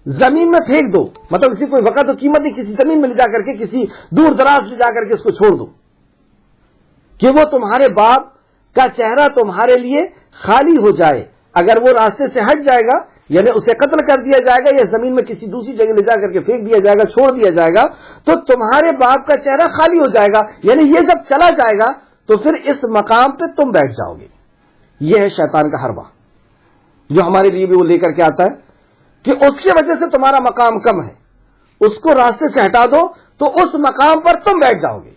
زمین میں پھینک دو، مطلب اسی کوئی وقت و قیمت نہیں، کسی زمین میں لے جا کر کے، کسی دور دراز لے جا کر کے اس کو چھوڑ دو کہ وہ تمہارے باپ کا چہرہ تمہارے لیے خالی ہو جائے. اگر وہ راستے سے ہٹ جائے گا، یعنی اسے قتل کر دیا جائے گا یا زمین میں کسی دوسری جگہ لے جا کر کے پھینک دیا جائے گا، چھوڑ دیا جائے گا، تو تمہارے باپ کا چہرہ خالی ہو جائے گا. یعنی یہ جب چلا جائے گا تو پھر اس مقام پہ تم بیٹھ جاؤ گے. یہ ہے شیطان کا حربہ جو ہمارے لیے بھی وہ لے کر کے آتا ہے کہ اس کی وجہ سے تمہارا مقام کم ہے، اس کو راستے سے ہٹا دو تو اس مقام پر تم بیٹھ جاؤ گے،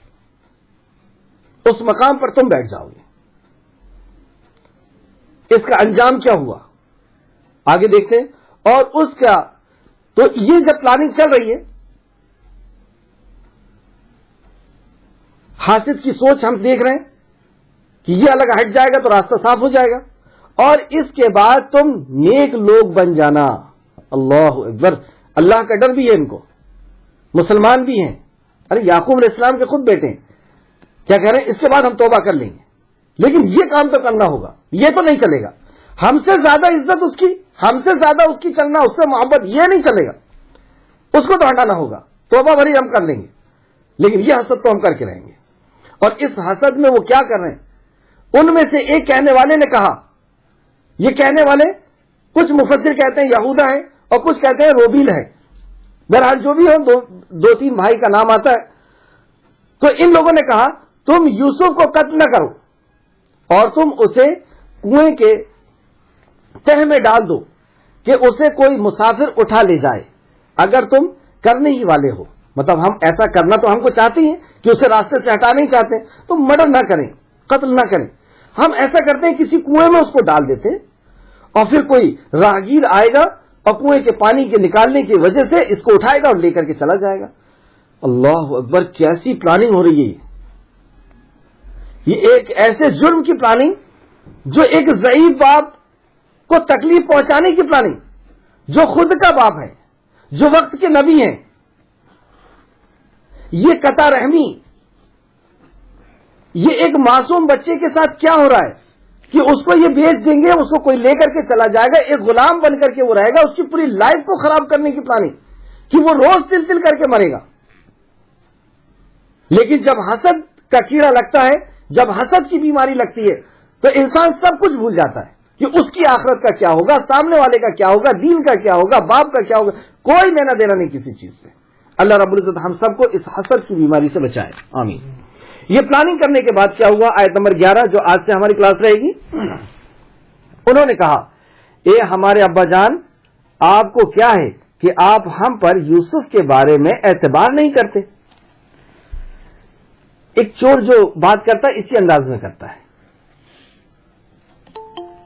اس مقام پر تم بیٹھ جاؤ گے. اس کا انجام کیا ہوا آگے دیکھتے ہیں. اور اس کا تو یہ جب پلاننگ چل رہی ہے، حاسد کی سوچ ہم دیکھ رہے ہیں کہ یہ الگ ہٹ جائے گا تو راستہ صاف ہو جائے گا، اور اس کے بعد تم نیک لوگ بن جانا. اللہ اکبر. اللہ کا ڈر بھی ہے ان کو، مسلمان بھی ہیں. ارے یعقوب علیہ السلام کے خود بیٹے ہیں. کیا کہہ رہے ہیں؟ اس کے بعد ہم توبہ کر لیں گے، لیکن یہ کام تو کرنا ہوگا، یہ تو نہیں چلے گا، ہم سے زیادہ عزت اس کی، ہم سے زیادہ اس کی چلنا، اس سے محبت، یہ نہیں چلے گا، اس کو تو ہٹانا ہوگا۔ توبہ بھری ہم کر لیں گے، لیکن یہ حسد تو ہم کر کے رہیں گے۔ اور اس حسد میں وہ کیا کر رہے ہیں؟ ان میں سے ایک کہنے والے نے کہا، یہ کہنے والے کچھ مفسر کہتے ہیں یہودا ہے اور کچھ کہتے ہیں روبیل ہے، بہرحال جو بھی ہو، دو تین بھائی کا نام آتا ہے۔ تو ان لوگوں نے کہا تم یوسف کو قتل نہ کرو اور تم اسے کنویں کے تہ میں ڈال دو کہ اسے کوئی مسافر اٹھا لے جائے، اگر تم کرنے ہی والے ہو۔ مطلب ہم ایسا کرنا تو ہم کو چاہتے ہیں کہ اسے راستے سے ہٹا نہیں چاہتے، تو مرڈر نہ کریں، قتل نہ کریں، ہم ایسا کرتے ہیں کسی کنویں میں اس کو ڈال دیتے ہیں اور پھر کوئی راہگیر آئے گا اور کنویں کے پانی کے نکالنے کی وجہ سے اس کو اٹھائے گا اور لے کر کے چلا جائے گا۔ اللہ اکبر، کیسی پلاننگ ہو رہی ہے یہ ایک ایسے جرم کی پلاننگ جو ایک ضعیف باپ کو تکلیف پہنچانے کی پلاننگ، جو خود کا باپ ہے، جو وقت کے نبی ہیں، یہ قطع رحمی، یہ ایک معصوم بچے کے ساتھ کیا ہو رہا ہے کہ اس کو یہ بیچ دیں گے، اس کو کوئی لے کر کے چلا جائے گا، ایک غلام بن کر کے وہ رہے گا، اس کی پوری لائف کو خراب کرنے کی پلاننگ کہ وہ روز تل تل کر کے مرے گا۔ لیکن جب حسد کا کیڑا لگتا ہے، جب حسد کی بیماری لگتی ہے، تو انسان سب کچھ بھول جاتا ہے کہ اس کی آخرت کا کیا ہوگا، سامنے والے کا کیا ہوگا، دین کا کیا ہوگا، باپ کا کیا ہوگا، کوئی لینا دینا نہیں کسی چیز سے۔ اللہ رب العزت ہم سب کو اس حسد کی بیماری سے بچائے، آمین۔ یہ پلاننگ کرنے کے بعد کیا ہوا؟ آیت نمبر 11 جو آج سے ہماری کلاس رہے گی، انہوں نے کہا اے ہمارے ابا جان، آپ کو کیا ہے کہ آپ ہم پر یوسف کے بارے میں اعتبار نہیں کرتے؟ ایک چور جو بات کرتا ہے اسی انداز میں کرتا ہے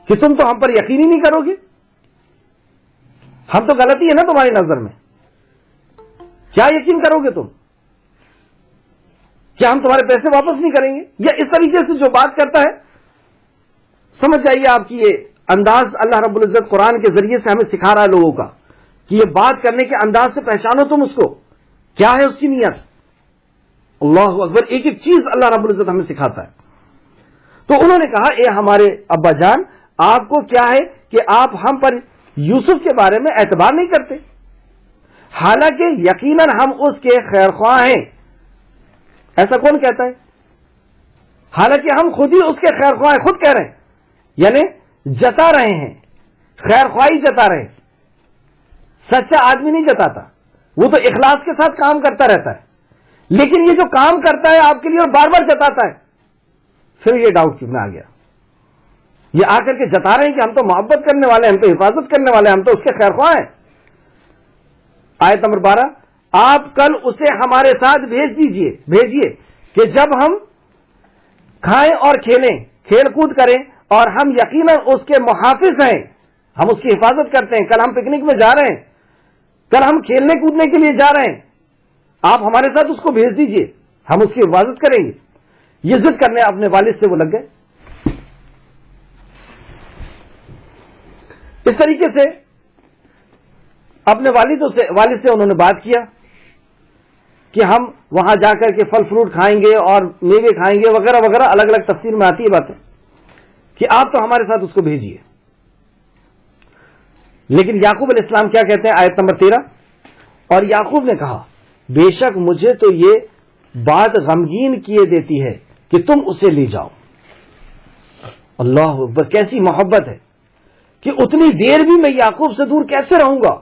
کہ تم تو ہم پر یقین ہی نہیں کرو گے، ہم تو غلطی ہے نا تمہاری نظر میں، کیا یقین کرو گے تم؟ کیا ہم تمہارے پیسے واپس نہیں کریں گے؟ یا اس طریقے سے جو بات کرتا ہے، سمجھ جائیے آپ کی یہ انداز اللہ رب العزت قرآن کے ذریعے سے ہمیں سکھا رہا ہے لوگوں کا کہ یہ بات کرنے کے انداز سے پہچانو تم اس کو، کیا ہے اس کی نیت۔ اللہ اکبر، ایک ایک چیز اللہ رب العزت ہمیں سکھاتا ہے۔ تو انہوں نے کہا اے ہمارے ابا جان، آپ کو کیا ہے کہ آپ ہم پر یوسف کے بارے میں اعتبار نہیں کرتے، حالانکہ یقیناً ہم اس کے خیر خواہ ہیں۔ ایسا کون کہتا ہے؟ حالانکہ ہم خود ہی اس کے خیر خواہ ہیں، خود کہہ رہے ہیں، یعنی جتا رہے ہیں، خیر خواہی جتا رہے ہیں۔ سچا آدمی نہیں جتاتا، وہ تو اخلاص کے ساتھ کام کرتا رہتا ہے، لیکن یہ جو کام کرتا ہے آپ کے لیے اور بار بار جتاتا ہے، پھر یہ ڈاؤٹ میں آ گیا، یہ آ کر کے جتا رہے ہیں کہ ہم تو محبت کرنے والے ہیں، ہم تو حفاظت کرنے والے ہیں، ہم تو اس کے خیر خواہ ہیں۔ آیت نمبر 12، آپ کل اسے ہمارے ساتھ بھیجیے کہ جب ہم کھائیں اور کھیلیں، کھیل کود کریں، اور ہم یقیناً اس کے محافظ ہیں، ہم اس کی حفاظت کرتے ہیں۔ کل ہم پکنک میں جا رہے ہیں، کل ہم کھیلنے کودنے کے لیے جا رہے ہیں، آپ ہمارے ساتھ اس کو بھیج دیجئے، ہم اس کی حفاظت کریں گے۔ یہ ضد کرنے اپنے والد سے وہ لگ گئے۔ اس طریقے سے اپنے والد سے انہوں نے بات کیا کہ ہم وہاں جا کر کے پھل فروٹ کھائیں گے اور میوے کھائیں گے وغیرہ وغیرہ، الگ الگ تفسیر میں آتی ہے باتیں کہ آپ تو ہمارے ساتھ اس کو بھیجیے۔ لیکن یعقوب علیہ السلام کیا کہتے ہیں؟ آیت نمبر 13، اور یعقوب نے کہا بے شک مجھے تو یہ بات غمگین کیے دیتی ہے کہ تم اسے لے جاؤ۔ اللہ اکبر، کیسی محبت ہے کہ اتنی دیر بھی میں یعقوب سے دور کیسے رہوں گا،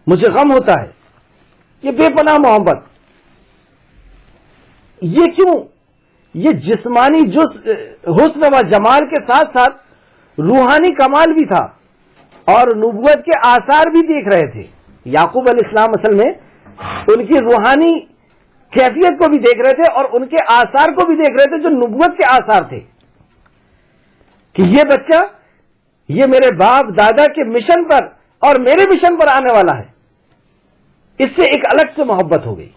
مجھے غم ہوتا ہے۔ یہ بے پناہ محبت، یہ کیوں؟ یہ جسمانی حسن و جمال کے ساتھ ساتھ روحانی کمال بھی تھا اور نبوت کے آثار بھی دیکھ رہے تھے۔ یعقوب علیہ السلام اصل میں ان کی روحانی کیفیت کو بھی دیکھ رہے تھے اور ان کے آثار کو بھی دیکھ رہے تھے جو نبوت کے آثار تھے، کہ یہ بچہ یہ میرے باپ دادا کے مشن پر اور میرے مشن پر آنے والا ہے۔ اس سے ایک الگ سے محبت ہو گئی۔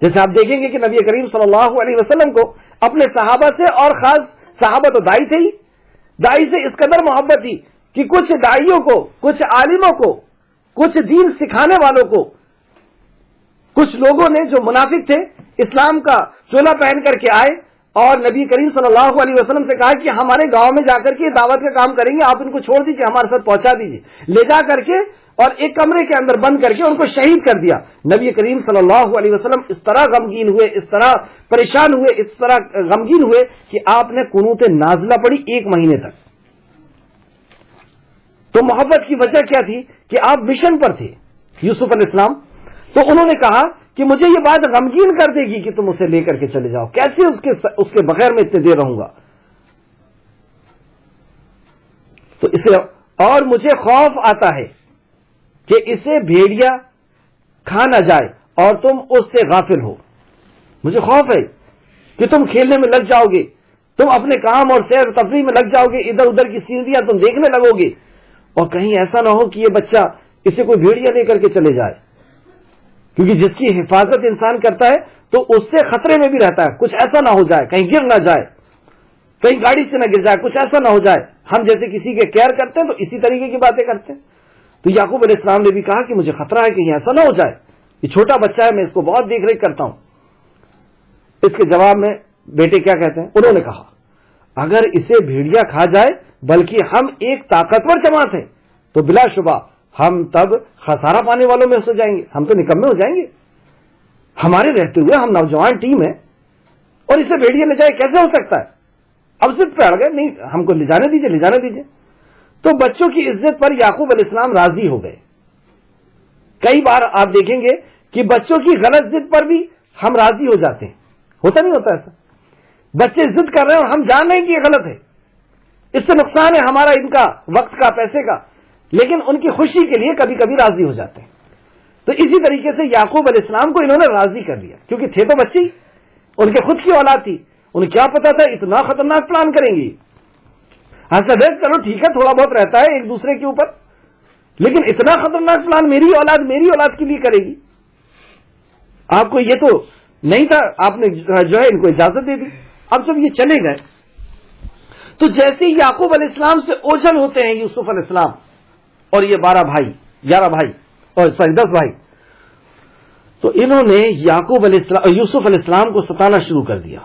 جیسے آپ دیکھیں گے کہ نبی کریم صلی اللہ علیہ وسلم کو اپنے صحابہ سے، اور خاص صحابہ تو دائی تھے ہی، دائی سے اس قدر محبت تھی کہ کچھ دائیوں کو، کچھ عالموں کو، کچھ دین سکھانے والوں کو، کچھ لوگوں نے جو منافق تھے اسلام کا چولا پہن کر کے آئے اور نبی کریم صلی اللہ علیہ وسلم سے کہا کہ ہمارے گاؤں میں جا کر کے دعوت کا کام کریں گے، آپ ان کو چھوڑ دیجیے، ہمارے ساتھ پہنچا دیجیے، لے جا کر کے اور ایک کمرے کے اندر بند کر کے ان کو شہید کر دیا۔ نبی کریم صلی اللہ علیہ وسلم اس طرح غمگین ہوئے، اس طرح پریشان ہوئے، اس طرح غمگین ہوئے کہ آپ نے قنوت نازلہ پڑھی 1 مہینے تک۔ تو محبت کی وجہ کیا تھی کہ آپ مشن پر تھے یوسف علیہ السلام، تو انہوں نے کہا کہ مجھے یہ بات غمگین کر دے گی کہ تم اسے لے کر کے چلے جاؤ، کیسے اس کے بغیر میں اتنے دیر رہوں گا؟ تو اسے اور مجھے خوف آتا ہے کہ اسے بھیڑیا کھا نہ جائے اور تم اس سے غافل ہو۔ مجھے خوف ہے کہ تم کھیلنے میں لگ جاؤ گے، تم اپنے کام اور سیر و تفریح میں لگ جاؤ گے، ادھر ادھر کی سینریاں تم دیکھنے لگو گے، اور کہیں ایسا نہ ہو کہ یہ بچہ اسے کوئی بھیڑیا لے کر کے چلے جائے، کیونکہ جس کی حفاظت انسان کرتا ہے تو اس سے خطرے میں بھی رہتا ہے، کچھ ایسا نہ ہو جائے، کہیں گر نہ جائے، کہیں گاڑی سے نہ گر جائے، کچھ ایسا نہ ہو جائے۔ ہم جیسے کسی کے کیئر کرتے ہیں تو اسی طریقے کی باتیں کرتے ہیں۔ تو یعقوب علیہ السلام نے بھی کہا کہ مجھے خطرہ ہے کہیں ایسا نہ ہو جائے، یہ چھوٹا بچہ ہے، میں اس کو بہت دیکھ ریکھ کرتا ہوں۔ اس کے جواب میں بیٹے کیا کہتے ہیں؟ انہوں نے کہا اگر اسے بھیڑیا کھا جائے بلکہ ہم ایک طاقتور جماعت ہیں تو بلا شبہ ہم تب خسارہ پانے والوں میں ہو جائیں گے، ہم تو نکمے ہو جائیں گے۔ ہمارے رہتے ہوئے ہم نوجوان ٹیم ہیں اور اسے بھیڑیا لے جائے، کیسے ہو سکتا ہے؟ اب ضد پہ اڑ گئے، نہیں ہم کو لے جانے دیجیے، لے جانے دیجیے۔ تو بچوں کی عزت پر یعقوب علیہ السلام راضی ہو گئے۔ کئی بار آپ دیکھیں گے کہ بچوں کی غلط ضد پر بھی ہم راضی ہو جاتے ہیں، ہوتا نہیں ہوتا ایسا؟ بچے ضد کر رہے ہیں اور ہم جان رہے ہیں کہ یہ غلط ہے، اس سے نقصان ہے ہمارا، ان کا وقت کا، پیسے کا، لیکن ان کی خوشی کے لیے کبھی کبھی راضی ہو جاتے ہیں۔ تو اسی طریقے سے یعقوب علیہ السلام کو انہوں نے راضی کر لیا، کیونکہ تھے تو بچے، ان کے خود کی اولاد تھی، انہیں کیا پتا تھا اتنا خطرناک پلان کریں گی۔ ہاں سر چلو ٹھیک ہے، تھوڑا بہت رہتا ہے ایک دوسرے کے اوپر، لیکن اتنا خطرناک پلان میری اولاد کے لیے کرے گی؟ آپ کو یہ تو نہیں تھا، آپ نے جو ہے ان کو اجازت دے دی۔ اب جب یہ چلے گئے تو جیسے ہی یعقوب علیہ السلام سے اوجھل ہوتے ہیں یوسف علیہ السلام اور یہ 11 بھائی اور 10 بھائی، تو انہوں نے یوسف علیہ السلام کو ستانا شروع کر دیا۔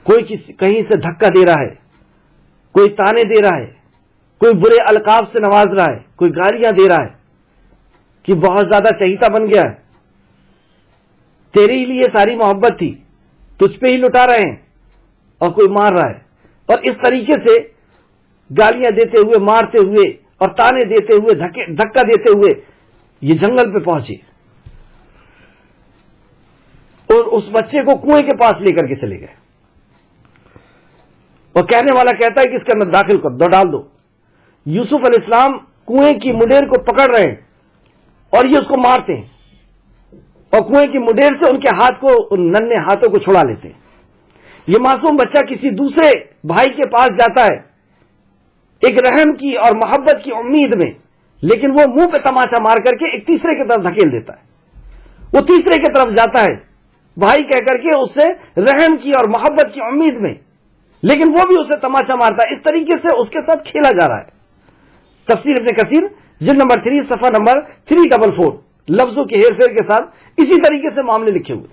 کوئی کہیں سے دھکا دے رہا ہے، کوئی تانے دے رہا ہے، کوئی برے القاب سے نواز رہا ہے، کوئی گالیاں دے رہا ہے کہ بہت زیادہ چہیتا بن گیا ہے، تیرے ہی لیے ساری محبت تھی، تجھ پہ ہی لٹا رہے ہیں، اور کوئی مار رہا ہے۔ اور اس طریقے سے گالیاں دیتے ہوئے، مارتے ہوئے اور تانے دیتے ہوئے، دھکا دیتے ہوئے یہ جنگل پہ پہنچے اور اس بچے کو کنویں کے پاس لے کر کے چلے گئے، اور کہنے والا کہتا ہے کہ اس کے اندر داخل کر دو، ڈال دو۔ یوسف علیہ السلام کنویں کی مڈیر کو پکڑ رہے ہیں اور یہ اس کو مارتے ہیں، اور کنویں کی مڈیر سے ان کے ہاتھ کو، ان ننھے ہاتھوں کو چھڑا لیتے ہیں۔ یہ معصوم بچہ کسی دوسرے بھائی کے پاس جاتا ہے ایک رحم کی اور محبت کی امید میں، لیکن وہ منہ پہ تماچا مار کر کے ایک تیسرے کی طرف دھکیل دیتا ہے۔ وہ تیسرے کی طرف جاتا ہے بھائی کہہ کر کے اس سے رحم کی اور محبت کی امید میں، لیکن وہ بھی اسے تماچا مارتا ہے۔ اس طریقے سے اس کے ساتھ کھیلا جا رہا ہے۔ تفسیر ابن کثیر جلد نمبر 3 صفحہ نمبر 344 لفظوں کے ہیر پھیر کے ساتھ اسی طریقے سے معاملے لکھے ہوئے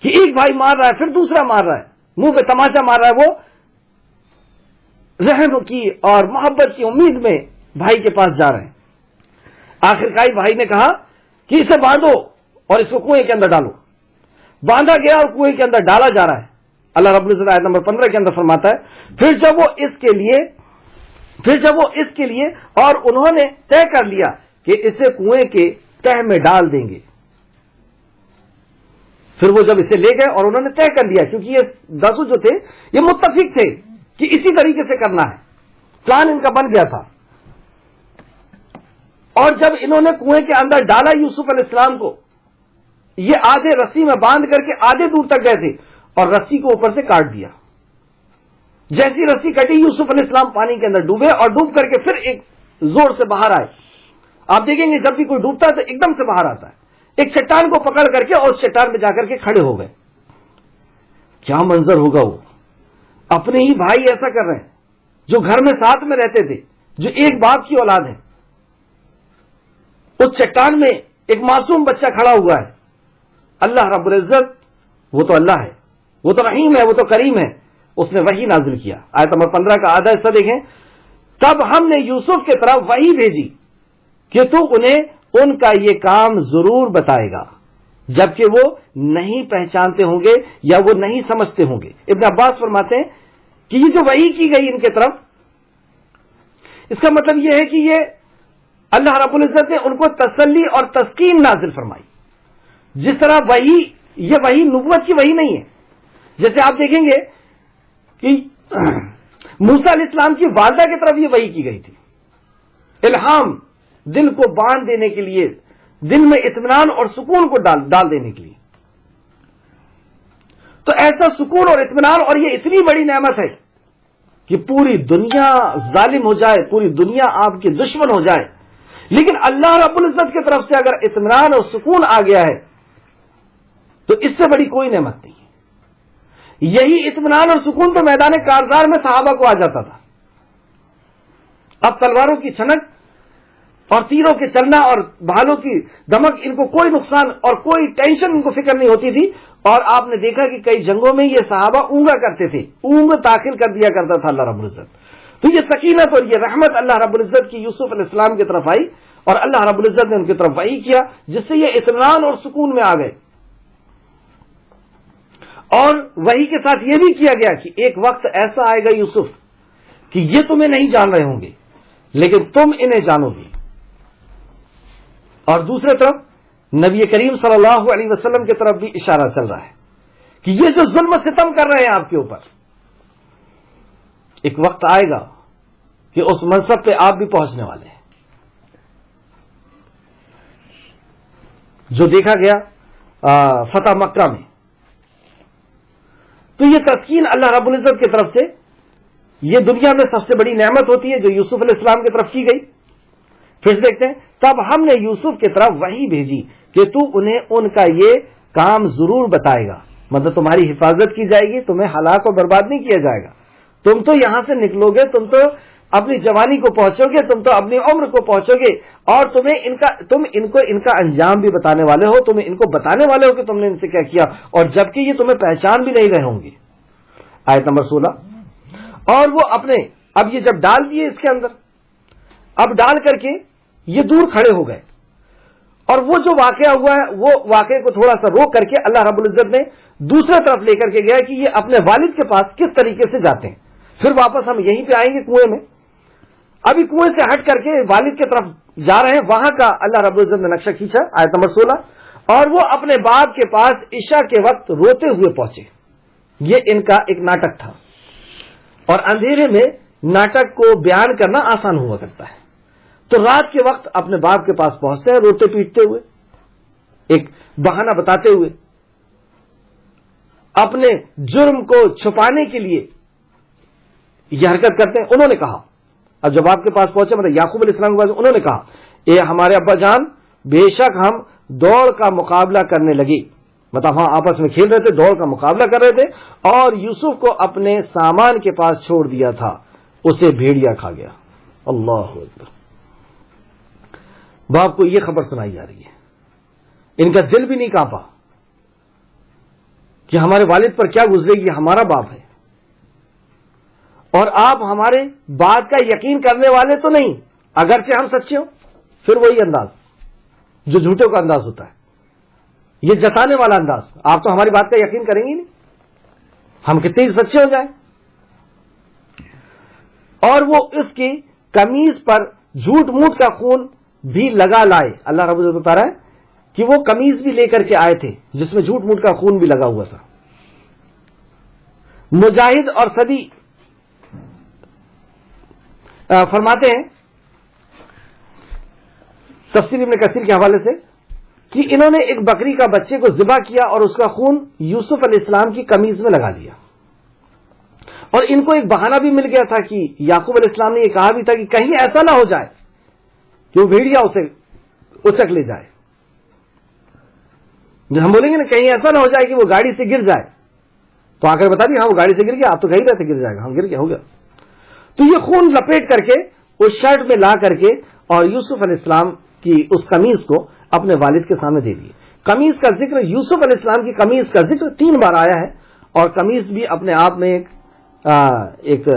کہ ایک بھائی مار رہا ہے، پھر دوسرا مار رہا ہے، منہ پہ تماچا مار رہا ہے، وہ رحم کی اور محبت کی امید میں بھائی کے پاس جا رہے ہیں۔ آخرکار بھائی نے کہا کہ اسے باندھو اور اس کو کنویں کے اندر ڈالو۔ باندھا گیا اور کنویں کے اندر ڈالا جا رہا ہے۔ اللہ رب العزت آیت نمبر 15 کے اندر فرماتا ہے پھر جب وہ اس کے لیے اور انہوں نے طے کر لیا کہ اسے کنویں کے تہ میں ڈال دیں گے۔ پھر وہ جب اسے لے گئے اور انہوں نے طے کر لیا، کیونکہ یہ 10 جو تھے یہ متفق تھے کہ اسی طریقے سے کرنا ہے، پلان ان کا بن گیا تھا۔ اور جب انہوں نے کنویں کے اندر ڈالا یوسف علیہ السلام کو، یہ آدھے رسی میں باندھ کر کے آدھے دور تک گئے تھے اور رسی کو اوپر سے کاٹ دیا۔ جیسی رسی کٹی یوسف علیہ السلام پانی کے اندر ڈوبے اور ڈوب کر کے پھر ایک زور سے باہر آئے۔ آپ دیکھیں گے جب بھی کوئی ڈوبتا ہے تو ایک دم سے باہر آتا ہے، ایک چٹان کو پکڑ کر کے اور اس چٹان میں جا کر کے کھڑے ہو گئے۔ کیا منظر ہوگا وہ، اپنے ہی بھائی ایسا کر رہے ہیں جو گھر میں ساتھ میں رہتے تھے، جو ایک باپ کی اولاد ہے۔ اس چٹان میں ایک معصوم بچہ کھڑا ہوا ہے۔ اللہ رب العزت وہ تو اللہ ہے، وہ تو رحیم ہے، وہ تو کریم ہے، اس نے وحی نازل کیا۔ آیت نمبر 15 کا آدھا حصہ دیکھیں، تب ہم نے یوسف کی طرف وحی بھیجی کہ تو انہیں ان کا یہ کام ضرور بتائے گا، جبکہ وہ نہیں پہچانتے ہوں گے یا وہ نہیں سمجھتے ہوں گے۔ ابن عباس فرماتے ہیں کہ یہ جو وحی کی گئی ان کی طرف، اس کا مطلب یہ ہے کہ یہ اللہ رب العزت نے ان کو تسلی اور تسکین نازل فرمائی۔ جس طرح وحی، یہ وحی نبوت کی وحی نہیں ہے۔ جیسے آپ دیکھیں گے کہ موسیٰ علیہ السلام کی والدہ کی طرف یہ وحی کی گئی تھی، الہام، دل کو باندھ دینے کے لیے، دل میں اطمینان اور سکون کو ڈال دینے کے لیے۔ تو ایسا سکون اور اطمینان، اور یہ اتنی بڑی نعمت ہے کہ پوری دنیا ظالم ہو جائے، پوری دنیا آپ کی دشمن ہو جائے، لیکن اللہ رب العزت کی طرف سے اگر اطمینان اور سکون آ گیا ہے تو اس سے بڑی کوئی نعمت نہیں ہے۔ یہی اطمینان اور سکون تو میدان کارزار میں صحابہ کو آ جاتا تھا۔ اب تلواروں کی چھنک اور تیروں کے چلنا اور بھالوں کی دمک، ان کو کوئی نقصان اور کوئی ٹینشن ان کو فکر نہیں ہوتی تھی، اور آپ نے دیکھا کہ کئی جنگوں میں یہ صحابہ اونگا کرتے تھے، اونگ داخل کر دیا کرتا تھا اللہ رب العزت۔ تو یہ سکینت اور یہ رحمت اللہ رب العزت کی یوسف علیہ السلام کی طرف آئی، اور اللہ رب العزت نے ان کی طرف وحی کیا، جس سے یہ اطمینان اور سکون میں آ گئے۔ اور وحی کے ساتھ یہ بھی کیا گیا کہ ایک وقت ایسا آئے گا یوسف کہ یہ تمہیں نہیں جان رہے ہوں گے، لیکن تم انہیں جانو گے۔ اور دوسری طرف نبی کریم صلی اللہ علیہ وسلم کی طرف بھی اشارہ چل رہا ہے کہ یہ جو ظلم و ستم کر رہے ہیں آپ کے اوپر، ایک وقت آئے گا کہ اس منصب پہ آپ بھی پہنچنے والے ہیں۔ جو دیکھا گیا فتح مکہ میں، تو یہ تسکین اللہ رب العزت کی طرف سے، یہ دنیا میں سب سے بڑی نعمت ہوتی ہے جو یوسف علیہ السلام کی طرف کی گئی۔ پھر دیکھتے ہیں، تب ہم نے یوسف کی طرف وحی بھیجی کہ تو انہیں ان کا یہ کام ضرور بتائے گا، مطلب تمہاری حفاظت کی جائے گی، تمہیں ہلاک و برباد نہیں کیا جائے گا، تم تو یہاں سے نکلو گے، تم تو اپنی جوانی کو پہنچو گے، تم تو اپنی عمر کو پہنچو گے، اور تم ان کا انجام بھی بتانے والے ہو، تم ان کو بتانے والے ہو کہ تم نے ان سے کیا کیا، اور جبکہ یہ تمہیں پہچان بھی نہیں رہے ہوں گے۔ آیت نمبر 16۔ اور وہ اپنے، اب یہ جب ڈال دیے اس کے اندر، اب ڈال کر کے یہ دور کھڑے ہو گئے، اور وہ جو واقعہ ہوا ہے وہ واقعے کو تھوڑا سا روک کر کے اللہ رب العزت نے دوسرے طرف لے کر کے گیا کہ یہ اپنے والد کے پاس کس طریقے سے جاتے ہیں۔ پھر واپس ہم یہیں پہ آئیں گے کنویں میں، ابھی کنویں سے ہٹ کر کے والد کی طرف جا رہے ہیں، وہاں کا اللہ رب العزت نے نقشہ کھینچا۔ آیت نمبر 16۔ اور وہ اپنے باپ کے پاس عشاء کے وقت روتے ہوئے پہنچے۔ یہ ان کا ایک ناٹک تھا، اور اندھیرے میں ناٹک کو بیان کرنا آسان ہوا کرتا ہے، تو رات کے وقت اپنے باپ کے پاس پہنچتے ہیں روتے پیٹتے ہوئے، ایک بہانہ بتاتے ہوئے، اپنے جرم کو چھپانے کے لیے یہ حرکت کرتے ہیں۔ انہوں نے کہا، اب جب آپ کے پاس پہنچے مطلب یعقوب علیہ السلام کے پاس، انہوں نے کہا، اے ہمارے ابا جان، بے شک ہم دوڑ کا مقابلہ کرنے لگے، مطلب ہاں آپس میں کھیل رہے تھے، دوڑ کا مقابلہ کر رہے تھے، اور یوسف کو اپنے سامان کے پاس چھوڑ دیا تھا، اسے بھیڑیا کھا گیا۔ اللہ اکبر۔ باپ کو یہ خبر سنائی جا رہی ہے، ان کا دل بھی نہیں کانپا کہ ہمارے والد پر کیا گزرے گی، ہمارا باپ ہے، اور آپ ہمارے بات کا یقین کرنے والے تو نہیں، اگرچہ ہم سچے ہوں۔ پھر وہی انداز جو جھوٹوں کا انداز ہوتا ہے، یہ جتانے والا انداز، آپ تو ہماری بات کا یقین کریں گے نہیں، ہم کتنے ہی سچے ہو جائیں۔ اور وہ اس کی قمیض پر جھوٹ موٹ کا خون بھی لگا لائے۔ اللہ رب العزت بتا رہا ہے کہ وہ قمیض بھی لے کر کے آئے تھے جس میں جھوٹ موٹ کا خون بھی لگا ہوا تھا۔ مجاہد اور صدی فرماتے ہیں تفسیر ابن کثیر کے حوالے سے کہ انہوں نے ایک بکری کا بچے کو ذبح کیا اور اس کا خون یوسف علیہ السلام کی قمیض میں لگا دیا، اور ان کو ایک بہانہ بھی مل گیا تھا کہ یعقوب علیہ السلام نے یہ کہا بھی تھا کہ کہیں ایسا نہ ہو جائے کہ وہ بھیڑیا اسے اچک لے جائے۔ جب ہم بولیں گے نا کہیں ایسا نہ ہو جائے کہ وہ گاڑی سے گر جائے، تو آ کر بتا دیں ہاں وہ گاڑی سے گر گیا، آپ تو کہیں رہتے گر جائے گا، ہم گر گیا، ہو گیا۔ تو یہ خون لپیٹ کر کے اس شرٹ میں لا کر کے اور یوسف علیہ السلام کی اس قمیض کو اپنے والد کے سامنے دے دیے قمیص کا ذکر، یوسف علیہ السلام کی قمیص کا ذکر 3 بار آیا ہے، اور قمیص بھی اپنے آپ میں ایک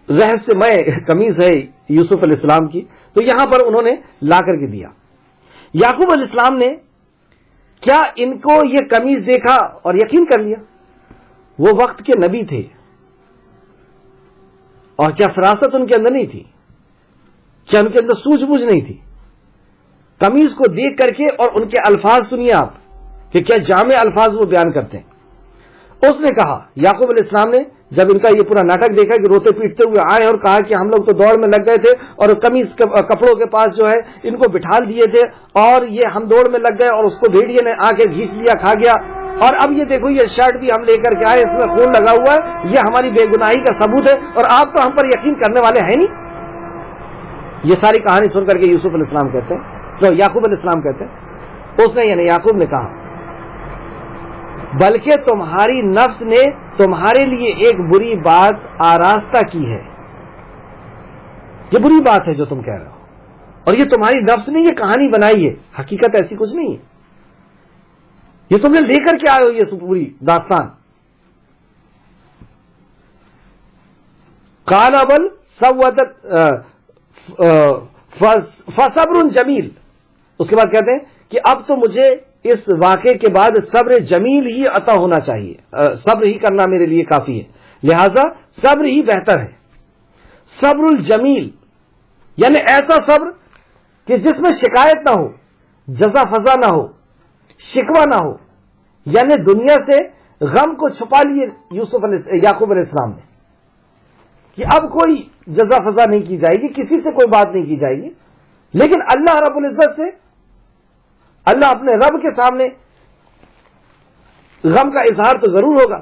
رہسیمئے قمیص ہے یوسف علیہ السلام کی، تو یہاں پر انہوں نے لا کر کے دیا۔ یعقوب علیہ السلام نے کیا ان کو یہ قمیص دیکھا اور یقین کر لیا؟ وہ وقت کے نبی تھے، اور کیا فراست ان کے اندر نہیں تھی؟ کیا ان کے اندر سوجھ بوجھ نہیں تھی؟ قمیص کو دیکھ کر کے اور ان کے الفاظ سنیے آپ کہ کیا جامع الفاظ وہ بیان کرتے ہیں۔ اس نے کہا، یعقوب علیہ السلام نے جب ان کا یہ پورا ناٹک دیکھا کہ روتے پیٹتے ہوئے آئے اور کہا کہ ہم لوگ تو دوڑ میں لگ گئے تھے اور قمیص کپڑوں کے پاس جو ہے ان کو بٹھا دیے تھے، اور یہ ہم دوڑ میں لگ گئے اور اس کو بھیڑیے نے آ کے گھینچ لیا، کھا گیا، اور اب یہ دیکھو یہ شرٹ بھی ہم لے کر کے آئے، اس میں خون لگا ہوا ہے، یہ ہماری بے گناہی کا ثبوت ہے، اور آپ تو ہم پر یقین کرنے والے ہیں نہیں۔ یہ ساری کہانی سن کر کے یوسف علیہ السلام کہتے ہیں، تو یعقوب علیہ السلام کہتے ہیں، اس نے یعنی یعقوب نے کہا بلکہ تمہاری نفس نے تمہارے لیے ایک بری بات آراستہ کی ہے۔ یہ بری بات ہے جو تم کہہ رہے ہو، اور یہ تمہاری نفس نے یہ کہانی بنائی ہے، حقیقت ایسی کچھ نہیں ہے، یہ تم نے لے کر کے آئے ہو یہ پوری داستان۔ قال بل سوت فصبر جمیل، اس کے بعد کہتے ہیں کہ اب تو مجھے اس واقعے کے بعد صبر جمیل ہی عطا ہونا چاہیے، صبر ہی کرنا میرے لیے کافی ہے، لہذا صبر ہی بہتر ہے۔ صبر الجمیل یعنی ایسا صبر کہ جس میں شکایت نہ ہو، جزا فضا نہ ہو، شکوہ نہ ہو، یعنی دنیا سے غم کو چھپا لیے یعقوب علیہ السلام نے کہ اب کوئی جزا فضا نہیں کی جائے گی، کسی سے کوئی بات نہیں کی جائے گی، لیکن اللہ رب العزت سے، اللہ اپنے رب کے سامنے غم کا اظہار تو ضرور ہوگا۔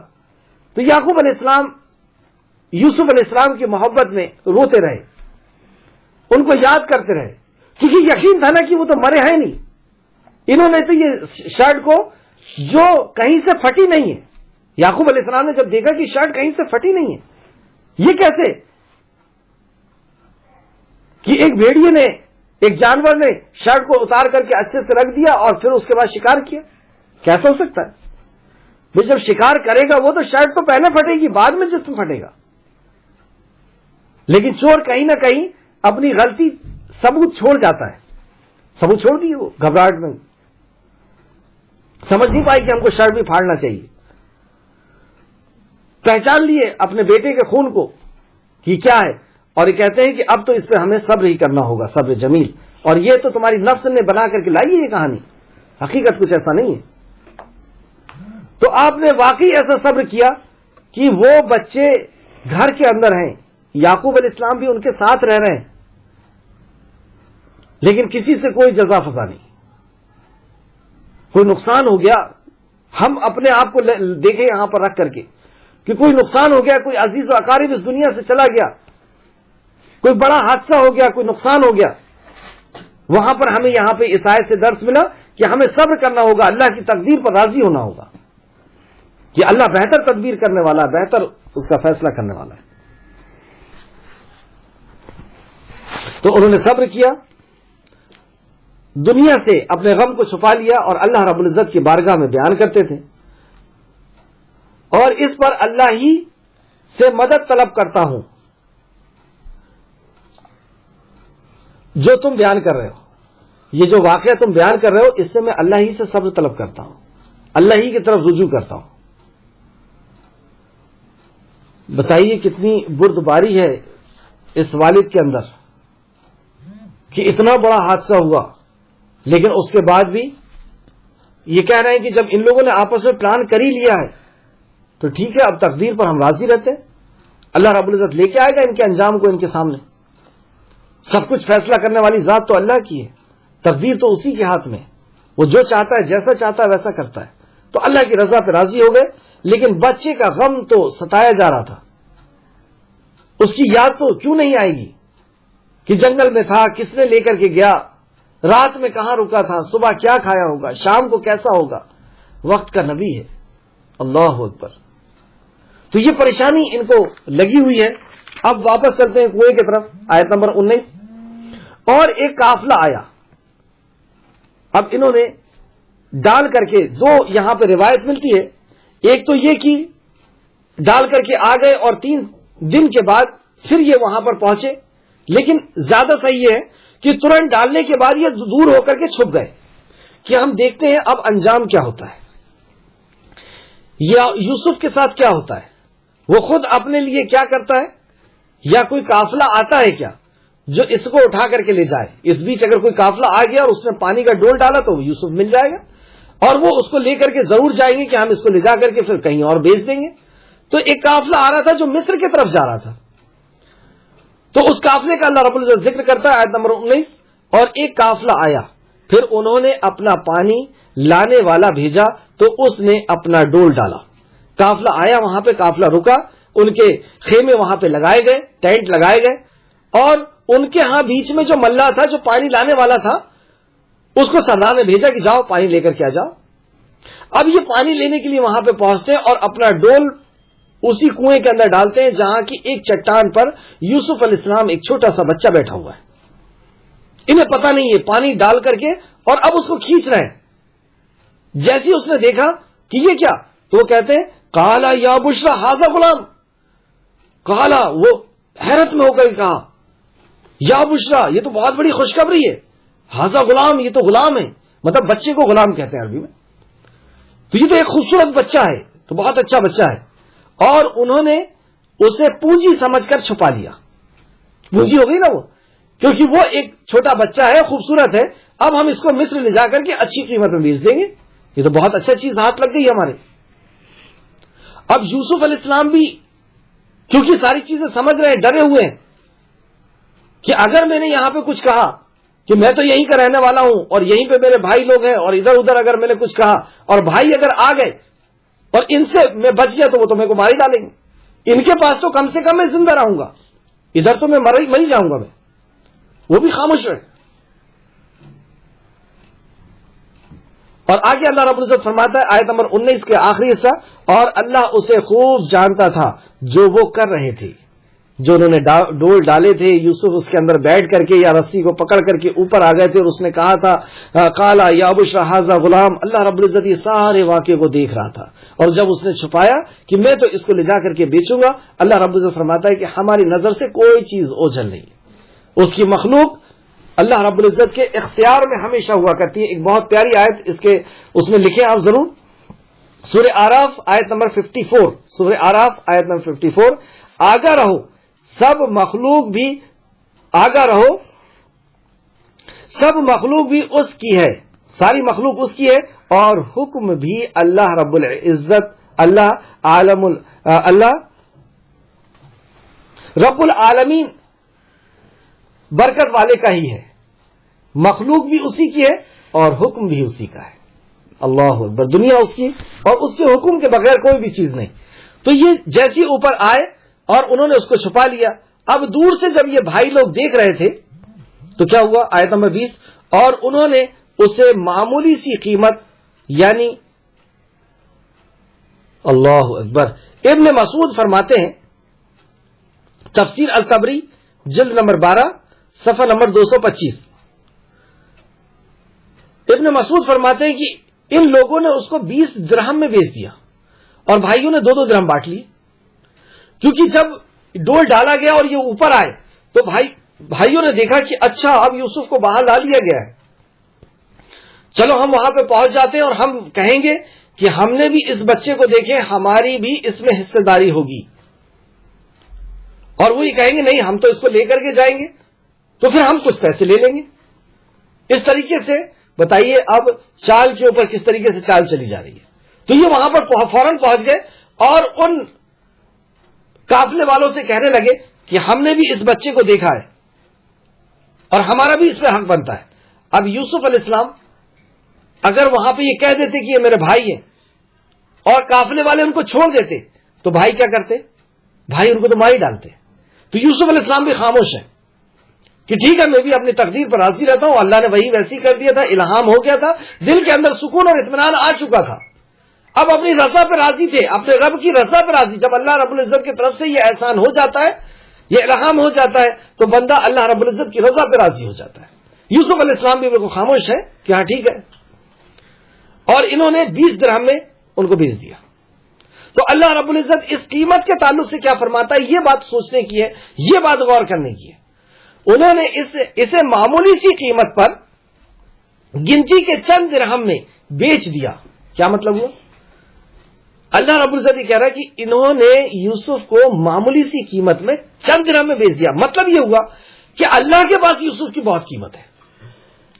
تو یعقوب علیہ السلام یوسف علیہ السلام کی محبت میں روتے رہے، ان کو یاد کرتے رہے، کیونکہ یقین تھا نا کہ وہ تو مرے ہیں نہیں۔ انہوں نے تو یہ شرٹ کو جو کہیں سے پھٹی نہیں ہے، یعقوب علیہ السلام نے جب دیکھا کہ شرٹ کہیں سے پھٹی نہیں ہے، یہ کیسے کہ ایک بھیڑیے نے، ایک جانور نے شرٹ کو اتار کر کے اچھے سے رکھ دیا اور پھر اس کے بعد شکار کیا، کیسا ہو سکتا ہے؟ بھئی جب شکار کرے گا وہ تو شرٹ تو پہلے پھٹے گی، بعد میں جسم پھٹے گا، لیکن چور کہیں نہ کہیں اپنی غلطی ثبوت چھوڑ جاتا ہے، ثبوت چھوڑ دی وہ گھبراہٹ میں، سمجھ نہیں پائی کہ ہم کو شرٹ بھی پھاڑنا چاہیے، پہچان لیے اپنے بیٹے کے خون کو کہ کیا ہے، اور یہ کہتے ہیں کہ اب تو اس پہ ہمیں صبر ہی کرنا ہوگا، صبر جمیل، اور یہ تو تمہاری نفس نے بنا کر کے لائی ہے یہ کہانی، حقیقت کچھ ایسا نہیں ہے۔ تو آپ نے واقعی ایسا صبر کیا کہ وہ بچے گھر کے اندر ہیں، یعقوب علیہ السلام بھی ان کے ساتھ رہ رہے ہیں، لیکن کسی سے کوئی جزا فضا نہیں، کوئی نقصان ہو گیا، ہم اپنے آپ کو دیکھیں یہاں پر رکھ کر کے کہ کوئی نقصان ہو گیا، کوئی عزیز و اقارب اس دنیا سے چلا گیا، کوئی بڑا حادثہ ہو گیا، کوئی نقصان ہو گیا، وہاں پر ہمیں یہاں پہ اس آیت سے درس ملا کہ ہمیں صبر کرنا ہوگا، اللہ کی تقدیر پر راضی ہونا ہوگا کہ اللہ بہتر تدبیر کرنے والا ہے، بہتر اس کا فیصلہ کرنے والا ہے۔ تو انہوں نے صبر کیا، دنیا سے اپنے غم کو چھپا لیا اور اللہ رب العزت کی بارگاہ میں بیان کرتے تھے، اور اس پر اللہ ہی سے مدد طلب کرتا ہوں، جو تم بیان کر رہے ہو، یہ جو واقعہ تم بیان کر رہے ہو، اس سے میں اللہ ہی سے صبر طلب کرتا ہوں، اللہ ہی کی طرف رجوع کرتا ہوں۔ بتائیے کتنی بردباری ہے اس والد کے اندر کہ اتنا بڑا حادثہ ہوا، لیکن اس کے بعد بھی یہ کہہ رہے ہیں کہ جب ان لوگوں نے آپس میں پلان کر ہی لیا ہے تو ٹھیک ہے، اب تقدیر پر ہم راضی رہتے ہیں، اللہ رب العزت لے کے آئے گا ان کے انجام کو ان کے سامنے، سب کچھ فیصلہ کرنے والی ذات تو اللہ کی ہے، تقدیر تو اسی کے ہاتھ میں، وہ جو چاہتا ہے جیسا چاہتا ہے ویسا کرتا ہے، تو اللہ کی رضا پہ راضی ہو گئے۔ لیکن بچے کا غم تو ستایا جا رہا تھا، اس کی یاد تو کیوں نہیں آئے گی کہ جنگل میں تھا، کس نے لے کر کے گیا، رات میں کہاں رکا تھا، صبح کیا کھایا ہوگا، شام کو کیسا ہوگا، وقت کا نبی ہے، اللہ اکبر۔ تو یہ پریشانی ان کو لگی ہوئی ہے۔ اب واپس چلتے ہیں کنویں کی طرف، آیت نمبر 19۔ اور ایک قافلہ آیا، اب انہوں نے ڈال کر کے جو یہاں پہ روایت ملتی ہے، ایک تو یہ کہ ڈال کر کے آ گئے اور 3 دن کے بعد پھر یہ وہاں پر پہنچے، لیکن زیادہ صحیح ہے کہ ترنت ڈالنے کے بعد یہ دور ہو کر کے چھپ گئے. کہ ہم دیکھتے ہیں اب انجام کیا ہوتا ہے، یا یوسف کے ساتھ کیا ہوتا ہے. وہ خود اپنے لیے کیا کرتا ہے، یا کوئی قافلہ آتا ہے کیا جو اس کو اٹھا کر کے لے جائے. اس بیچ اگر کوئی قافلہ آ گیا اور اس نے پانی کا ڈول ڈالا تو یوسف مل جائے گا، اور وہ اس کو لے کر کے ضرور جائیں گے کہ ہم اس کو لے جا کر کے پھر کہیں اور بیچ دیں گے. تو ایک قافلہ آ رہا تھا جو مصر کی طرف جا رہا تھا، تو اس قافلے کا اللہ رب العزت ذکر کرتا ہے آیت نمبر 19. اور ایک قافلہ آیا، پھر انہوں نے اپنا پانی لانے والا بھیجا تو اس نے اپنا ڈول ڈالا. قافلہ آیا، وہاں پہ قافلہ رکا، ان کے خیمے وہاں پہ لگائے گئے، ٹینٹ لگائے گئے، اور ان کے ہاں بیچ میں جو ملا تھا، جو پانی لانے والا تھا، اس کو سردار نے بھیجا کہ جاؤ پانی لے کر کے آ جاؤ. اب یہ پانی لینے کے لیے وہاں پہ پہنچتے ہیں اور اپنا ڈول اسی کنویں کے اندر ڈالتے ہیں جہاں کی ایک چٹان پر یوسف علیہ السلام ایک چھوٹا سا بچہ بیٹھا ہوا ہے. انہیں پتہ نہیں ہے، پانی ڈال کر کے اور اب اس کو کھینچ رہے ہیں. جیسے اس نے دیکھا کہ یہ کیا، تو وہ کہتے ہیں قالا یا بشرا ھذا غلام. قالا، وہ حیرت میں ہو کر کہا یا بشرا، یہ تو بہت بڑی خوشخبری ہے. ھذا غلام، یہ تو غلام ہے، مطلب بچے کو غلام کہتے ہیں عربی میں. تو یہ تو ایک خوبصورت بچہ ہے، تو بہت اچھا بچہ ہے. اور انہوں نے اسے پونجی سمجھ کر چھپا لیا. پونجی ہو گئی نا وہ، کیونکہ وہ ایک چھوٹا بچہ ہے، خوبصورت ہے، اب ہم اس کو مصر لے جا کر کے اچھی قیمت میں بیچ دیں گے. یہ تو بہت اچھا چیز ہاتھ لگ گئی ہمارے. اب یوسف علیہ السلام بھی کیونکہ ساری چیزیں سمجھ رہے ہیں، ڈرے ہوئے ہیں کہ اگر میں نے یہاں پہ کچھ کہا کہ میں تو یہیں کا رہنے والا ہوں اور یہیں پہ میرے بھائی لوگ ہیں، اور ادھر ادھر اگر میں نے کچھ کہا اور بھائی اگر آ گئے اور ان سے میں بچ گیا تو وہ تو میرے کو مار ہی ڈالیں گے. ان کے پاس تو کم سے کم میں زندہ رہوں گا، ادھر تو میں مر ہی جاؤں گا. میں وہ بھی خاموش رہے. اور آگے اللہ رب العزت فرماتا ہے آیت نمبر 19 کے آخری حصہ، اور اللہ اسے خوب جانتا تھا جو وہ کر رہے تھے. جو انہوں نے ڈول ڈالے تھے، یوسف اس کے اندر بیٹھ کر کے یا رسی کو پکڑ کر کے اوپر آ گئے تھے اور اس نے کہا تھا قالا یا بشرا ھذا غلام. اللہ رب العزت یہ سارے واقعے کو دیکھ رہا تھا، اور جب اس نے چھپایا کہ میں تو اس کو لے جا کر کے بیچوں گا، اللہ رب العزت فرماتا ہے کہ ہماری نظر سے کوئی چیز اوجھل نہیں. اس کی مخلوق اللہ رب العزت کے اختیار میں ہمیشہ ہوا کرتی ہے. ایک بہت پیاری آیت اس میں لکھیں آپ ضرور، سورہ آراف آیت نمبر 54. سورہ آراف آیت نمبر 54. آگاہ رہو سب مخلوق بھی، آگاہ رہو سب مخلوق بھی اس کی ہے، ساری مخلوق اس کی ہے، اور حکم بھی اللہ رب العزت، اللہ رب العالمین برکت والے کا ہی ہے. مخلوق بھی اسی کی ہے اور حکم بھی اسی کا ہے. اللہ اکبر. دنیا اس کی اور اس کے حکم کے بغیر کوئی بھی چیز نہیں. تو یہ جیسے اوپر آئے اور انہوں نے اس کو چھپا لیا. اب دور سے جب یہ بھائی لوگ دیکھ رہے تھے تو کیا ہوا، آیت نمبر 20، اور انہوں نے اسے معمولی سی قیمت، یعنی اللہ اکبر. ابن مسعود فرماتے ہیں، تفسیر الطبری جلد نمبر 12 صفحہ نمبر 225، ابن مسعود فرماتے ہیں کہ ان لوگوں نے اس کو 20 درہم میں بیچ دیا اور بھائیوں نے 2 درہم بانٹ لیے. کیونکہ جب ڈول ڈالا گیا اور یہ اوپر آئے تو بھائیوں نے دیکھا کہ اچھا اب یوسف کو باہر لا لیا گیا ہے، چلو ہم وہاں پہ پہنچ جاتے ہیں اور ہم کہیں گے کہ ہم نے بھی اس بچے کو دیکھے، ہماری بھی اس میں حصہ داری ہوگی. اور وہ یہ کہیں گے نہیں ہم تو اس کو لے کر کے جائیں گے، تو پھر ہم کچھ پیسے لے لیں گے. اس طریقے سے بتائیے اب چال کے اوپر کس طریقے سے چال چلی جا رہی ہے. تو یہ وہاں پر فوراً پہنچ گئے اور ان قافلے والوں سے کہنے لگے کہ ہم نے بھی اس بچے کو دیکھا ہے اور ہمارا بھی اس پہ حق بنتا ہے. اب یوسف علیہ السلام اگر وہاں پہ یہ کہہ دیتے کہ یہ میرے بھائی ہیں اور قافلے والے ان کو چھوڑ دیتے تو بھائی کیا کرتے؟ بھائی ان کو تو مار ہی ڈالتے. تو یوسف علیہ السلام بھی خاموش ہے کہ ٹھیک ہے میں بھی اپنی تقدیر پر راضی رہتا ہوں، اللہ نے وہی ویسی کر دیا تھا، الہام ہو گیا تھا، دل کے اندر سکون اور اطمینان آ چکا تھا. اب اپنی رضا پہ راضی تھے، اپنے رب کی رضا پہ راضی. جب اللہ رب العزت کی طرف سے یہ احسان ہو جاتا ہے، یہ الہام ہو جاتا ہے، تو بندہ اللہ رب العزت کی رضا پہ راضی ہو جاتا ہے. یوسف علیہ السلام بھی بالکل خاموش ہے کہ ہاں ٹھیک ہے. اور انہوں نے 20 درہم میں ان کو بیچ دیا. تو اللہ رب العزت اس قیمت کے تعلق سے کیا فرماتا ہے؟ یہ بات سوچنے کی ہے، یہ بات غور کرنے کی ہے. انہوں نے اسے معمولی سی قیمت پر گنتی کے چند درہم میں بیچ دیا. کیا مطلب ہوا؟ اللہ رب العزت یہ کہہ رہا ہے کہ انہوں نے یوسف کو معمولی سی قیمت میں چند درہم میں بیچ دیا. مطلب یہ ہوا کہ اللہ کے پاس یوسف کی بہت قیمت ہے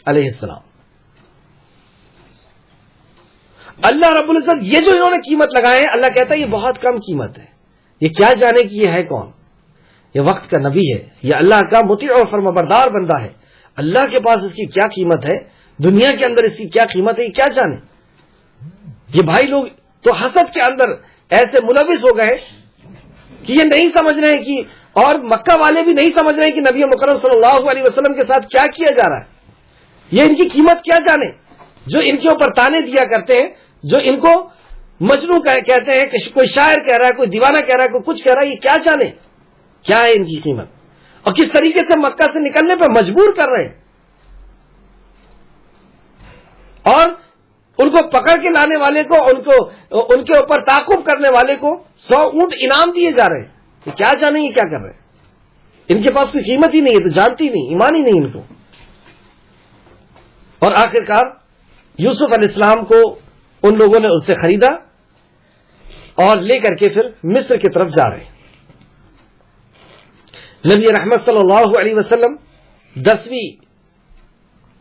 علیہ السلام. اللہ رب العزت یہ جو انہوں نے قیمت لگائے ہیں، اللہ کہتا ہے یہ بہت کم قیمت ہے. یہ کیا جانے کہ یہ ہے کون؟ یہ وقت کا نبی ہے، یہ اللہ کا مطیع اور فرمانبردار بندہ ہے. اللہ کے پاس اس کی کیا قیمت ہے، دنیا کے اندر اس کی کیا قیمت ہے، یہ کیا جانے. یہ بھائی لوگ تو حسد کے اندر ایسے ملوث ہو گئے کہ یہ نہیں سمجھ رہے ہیں کہ، اور مکہ والے بھی نہیں سمجھ رہے ہیں کہ نبی مکرم صلی اللہ علیہ وسلم کے ساتھ کیا کیا جا رہا ہے. یہ ان کی قیمت کیا جانے. جو ان کے اوپر تانے دیا کرتے ہیں، جو ان کو مجنوں کہتے ہیں، کہ کوئی شاعر کہہ رہا ہے، کوئی دیوانہ کہہ رہا ہے، کوئی کچھ کہہ رہا ہے، یہ کیا جانے کیا ہے ان کی قیمت، اور کس طریقے سے مکہ سے نکلنے پہ مجبور کر رہے ہیں، اور ان کو پکڑ کے لانے والے کو، ان کے اوپر تعاقب کرنے والے کو 100 اونٹ انعام دیے جا رہے ہیں. یہ کیا جانے یہ کیا کر رہے ہیں. ان کے پاس کوئی قیمت ہی نہیں ہے، تو جانتی نہیں، ایمان ہی نہیں ان کو. اور آخرکار یوسف علیہ السلام کو ان لوگوں نے اس سے خریدا اور لے کر کے پھر مصر کی طرف جا رہے. نبی رحمت صلی اللہ علیہ وسلم 10ویں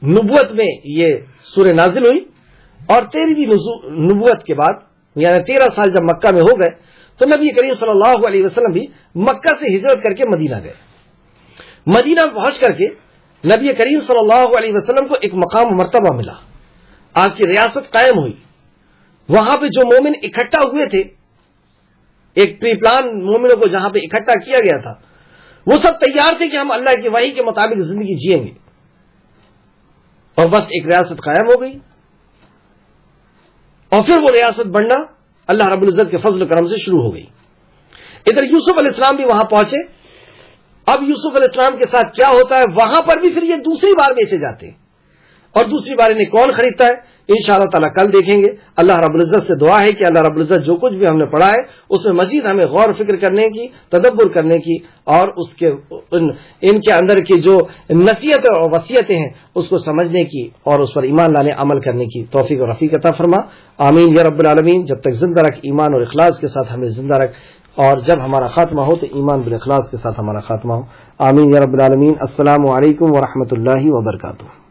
نبوت میں یہ سورہ نازل ہوئی، اور 13ویں نبوت کے بعد یعنی 13 سال جب مکہ میں ہو گئے تو نبی کریم صلی اللہ علیہ وسلم بھی مکہ سے ہجرت کر کے مدینہ گئے. مدینہ پہنچ کر کے نبی کریم صلی اللہ علیہ وسلم کو ایک مقام و مرتبہ ملا، آپ کی ریاست قائم ہوئی. وہاں پہ جو مومن اکٹھا ہوئے تھے، ایک پری پلان مومنوں کو جہاں پہ اکٹھا کیا گیا تھا، وہ سب تیار تھے کہ ہم اللہ کی وحی کے مطابق زندگی جئیں گے. اور بس ایک ریاست قائم ہو گئی، اور پھر وہ ریاست بننا اللہ رب العزت کے فضل و کرم سے شروع ہو گئی. ادھر یوسف علیہ السلام بھی وہاں پہنچے. اب یوسف علیہ السلام کے ساتھ کیا ہوتا ہے، وہاں پر بھی پھر یہ دوسری بار بیچے جاتے ہیں، اور دوسری بار انہیں کون خریدتا ہے انشاءاللہ تعالیٰ کل دیکھیں گے. اللہ رب العزت سے دعا ہے کہ اللہ رب العزت جو کچھ بھی ہم نے پڑھا ہے اس میں مزید ہمیں غور و فکر کرنے کی، تدبر کرنے کی، اور اس کے ان کے اندر کی جو نصیحتیں اور وصیتیں ہیں اس کو سمجھنے کی اور اس پر ایمان لانے عمل کرنے کی توفیق اور رفیق عطا فرما. آمین یا رب العالمین. جب تک زندہ رکھ ایمان اور اخلاص کے ساتھ ہمیں زندہ رکھ، اور جب ہمارا خاتمہ ہو تو ایمان بالاخلاص کے ساتھ ہمارا خاتمہ ہو. آمین یا رب العالمین. السلام علیکم ورحمۃ اللہ وبرکاتہ.